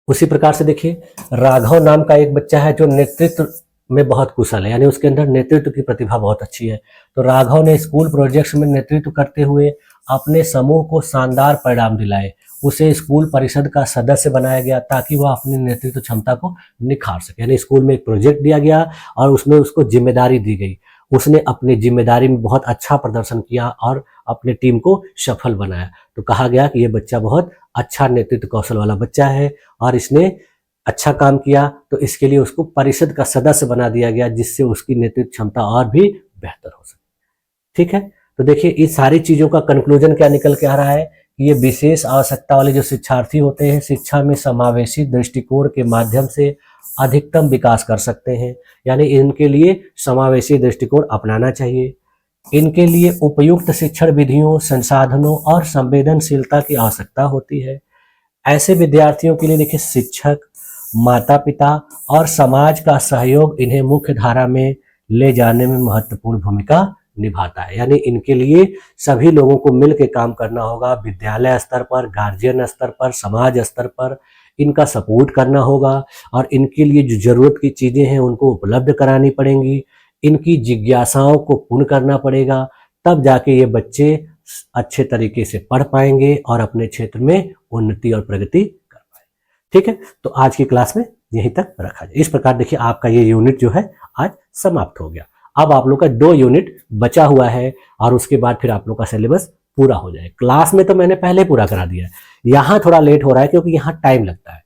उसी प्रकार से देखिए राघव नाम का एक बच्चा है जो नेतृत्व में बहुत कुशल है, यानी उसके अंदर नेतृत्व की प्रतिभा बहुत अच्छी है। तो राघव ने स्कूल प्रोजेक्ट्स में नेतृत्व करते हुए अपने समूह को शानदार परिणाम दिलाए। उसे स्कूल परिषद का सदस्य बनाया गया ताकि वह अपनी नेतृत्व क्षमता को निखार सके। यानी स्कूल में एक प्रोजेक्ट दिया गया और उसमें उसको जिम्मेदारी दी गई। उसने अपनी जिम्मेदारी में बहुत अच्छा प्रदर्शन किया और अपने टीम को सफल बनाया। तो कहा गया कि ये बच्चा बहुत अच्छा नेतृत्व कौशल वाला बच्चा है और इसने अच्छा काम किया, तो इसके लिए उसको परिषद का सदस्य बना दिया गया, जिससे उसकी नेतृत्व क्षमता और भी बेहतर हो सके। ठीक है, तो देखिए इस सारी चीजों का कंक्लूजन क्या निकल के आ रहा है कि ये विशेष आवश्यकता वाले जो शिक्षार्थी होते हैं शिक्षा में समावेशी दृष्टिकोण के माध्यम से अधिकतम विकास कर सकते हैं। यानी इनके लिए समावेशी दृष्टिकोण अपनाना चाहिए। इनके लिए उपयुक्त शिक्षण विधियों, संसाधनों और संवेदनशीलता की आवश्यकता होती है। ऐसे विद्यार्थियों के लिए देखिए शिक्षक, माता पिता और समाज का सहयोग इन्हें मुख्य धारा में ले जाने में महत्वपूर्ण भूमिका निभाता है। यानी इनके लिए सभी लोगों को मिल के काम करना होगा, विद्यालय स्तर पर, गार्जियन स्तर पर, समाज स्तर पर इनका सपोर्ट करना होगा और इनके लिए जो जरूरत की चीजें हैं उनको उपलब्ध करानी पड़ेंगी। इनकी जिज्ञासाओं को पूर्ण करना पड़ेगा, तब जाके ये बच्चे अच्छे तरीके से पढ़ पाएंगे और अपने क्षेत्र में उन्नति और प्रगति कर पाएंगे। ठीक है, तो आज की क्लास में यहीं तक रखा जाए। इस प्रकार देखिए आपका ये यूनिट जो है आज समाप्त हो गया। अब आप लोग का 2 यूनिट बचा हुआ है और उसके बाद फिर आप लोग का सिलेबस पूरा हो जाए। क्लास में तो मैंने पहले पूरा करा दिया है, यहाँ थोड़ा लेट हो रहा है क्योंकि यहाँ टाइम लगता है।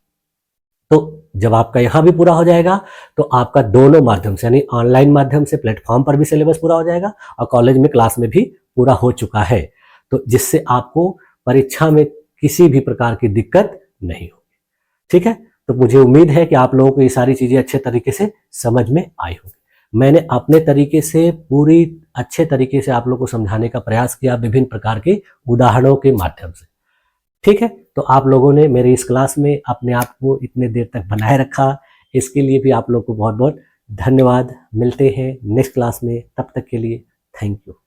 तो जब आपका यहाँ भी पूरा हो जाएगा तो आपका दोनों माध्यम से यानी ऑनलाइन माध्यम से प्लेटफॉर्म पर भी सिलेबस पूरा हो जाएगा और कॉलेज में क्लास में भी पूरा हो चुका है, तो जिससे आपको परीक्षा में किसी भी प्रकार की दिक्कत नहीं होगी। ठीक है, तो मुझे उम्मीद है कि आप लोगों को ये सारी चीजें अच्छे तरीके से समझ में आई होगी। मैंने अपने तरीके से पूरी अच्छे तरीके से आप लोगों को समझाने का प्रयास किया विभिन्न प्रकार के उदाहरणों के माध्यम से। ठीक है, तो आप लोगों ने मेरे इस क्लास में अपने आप को इतने देर तक बनाए रखा, इसके लिए भी आप लोग को बहुत बहुत धन्यवाद। मिलते हैं नेक्स्ट क्लास में, तब तक के लिए थैंक यू।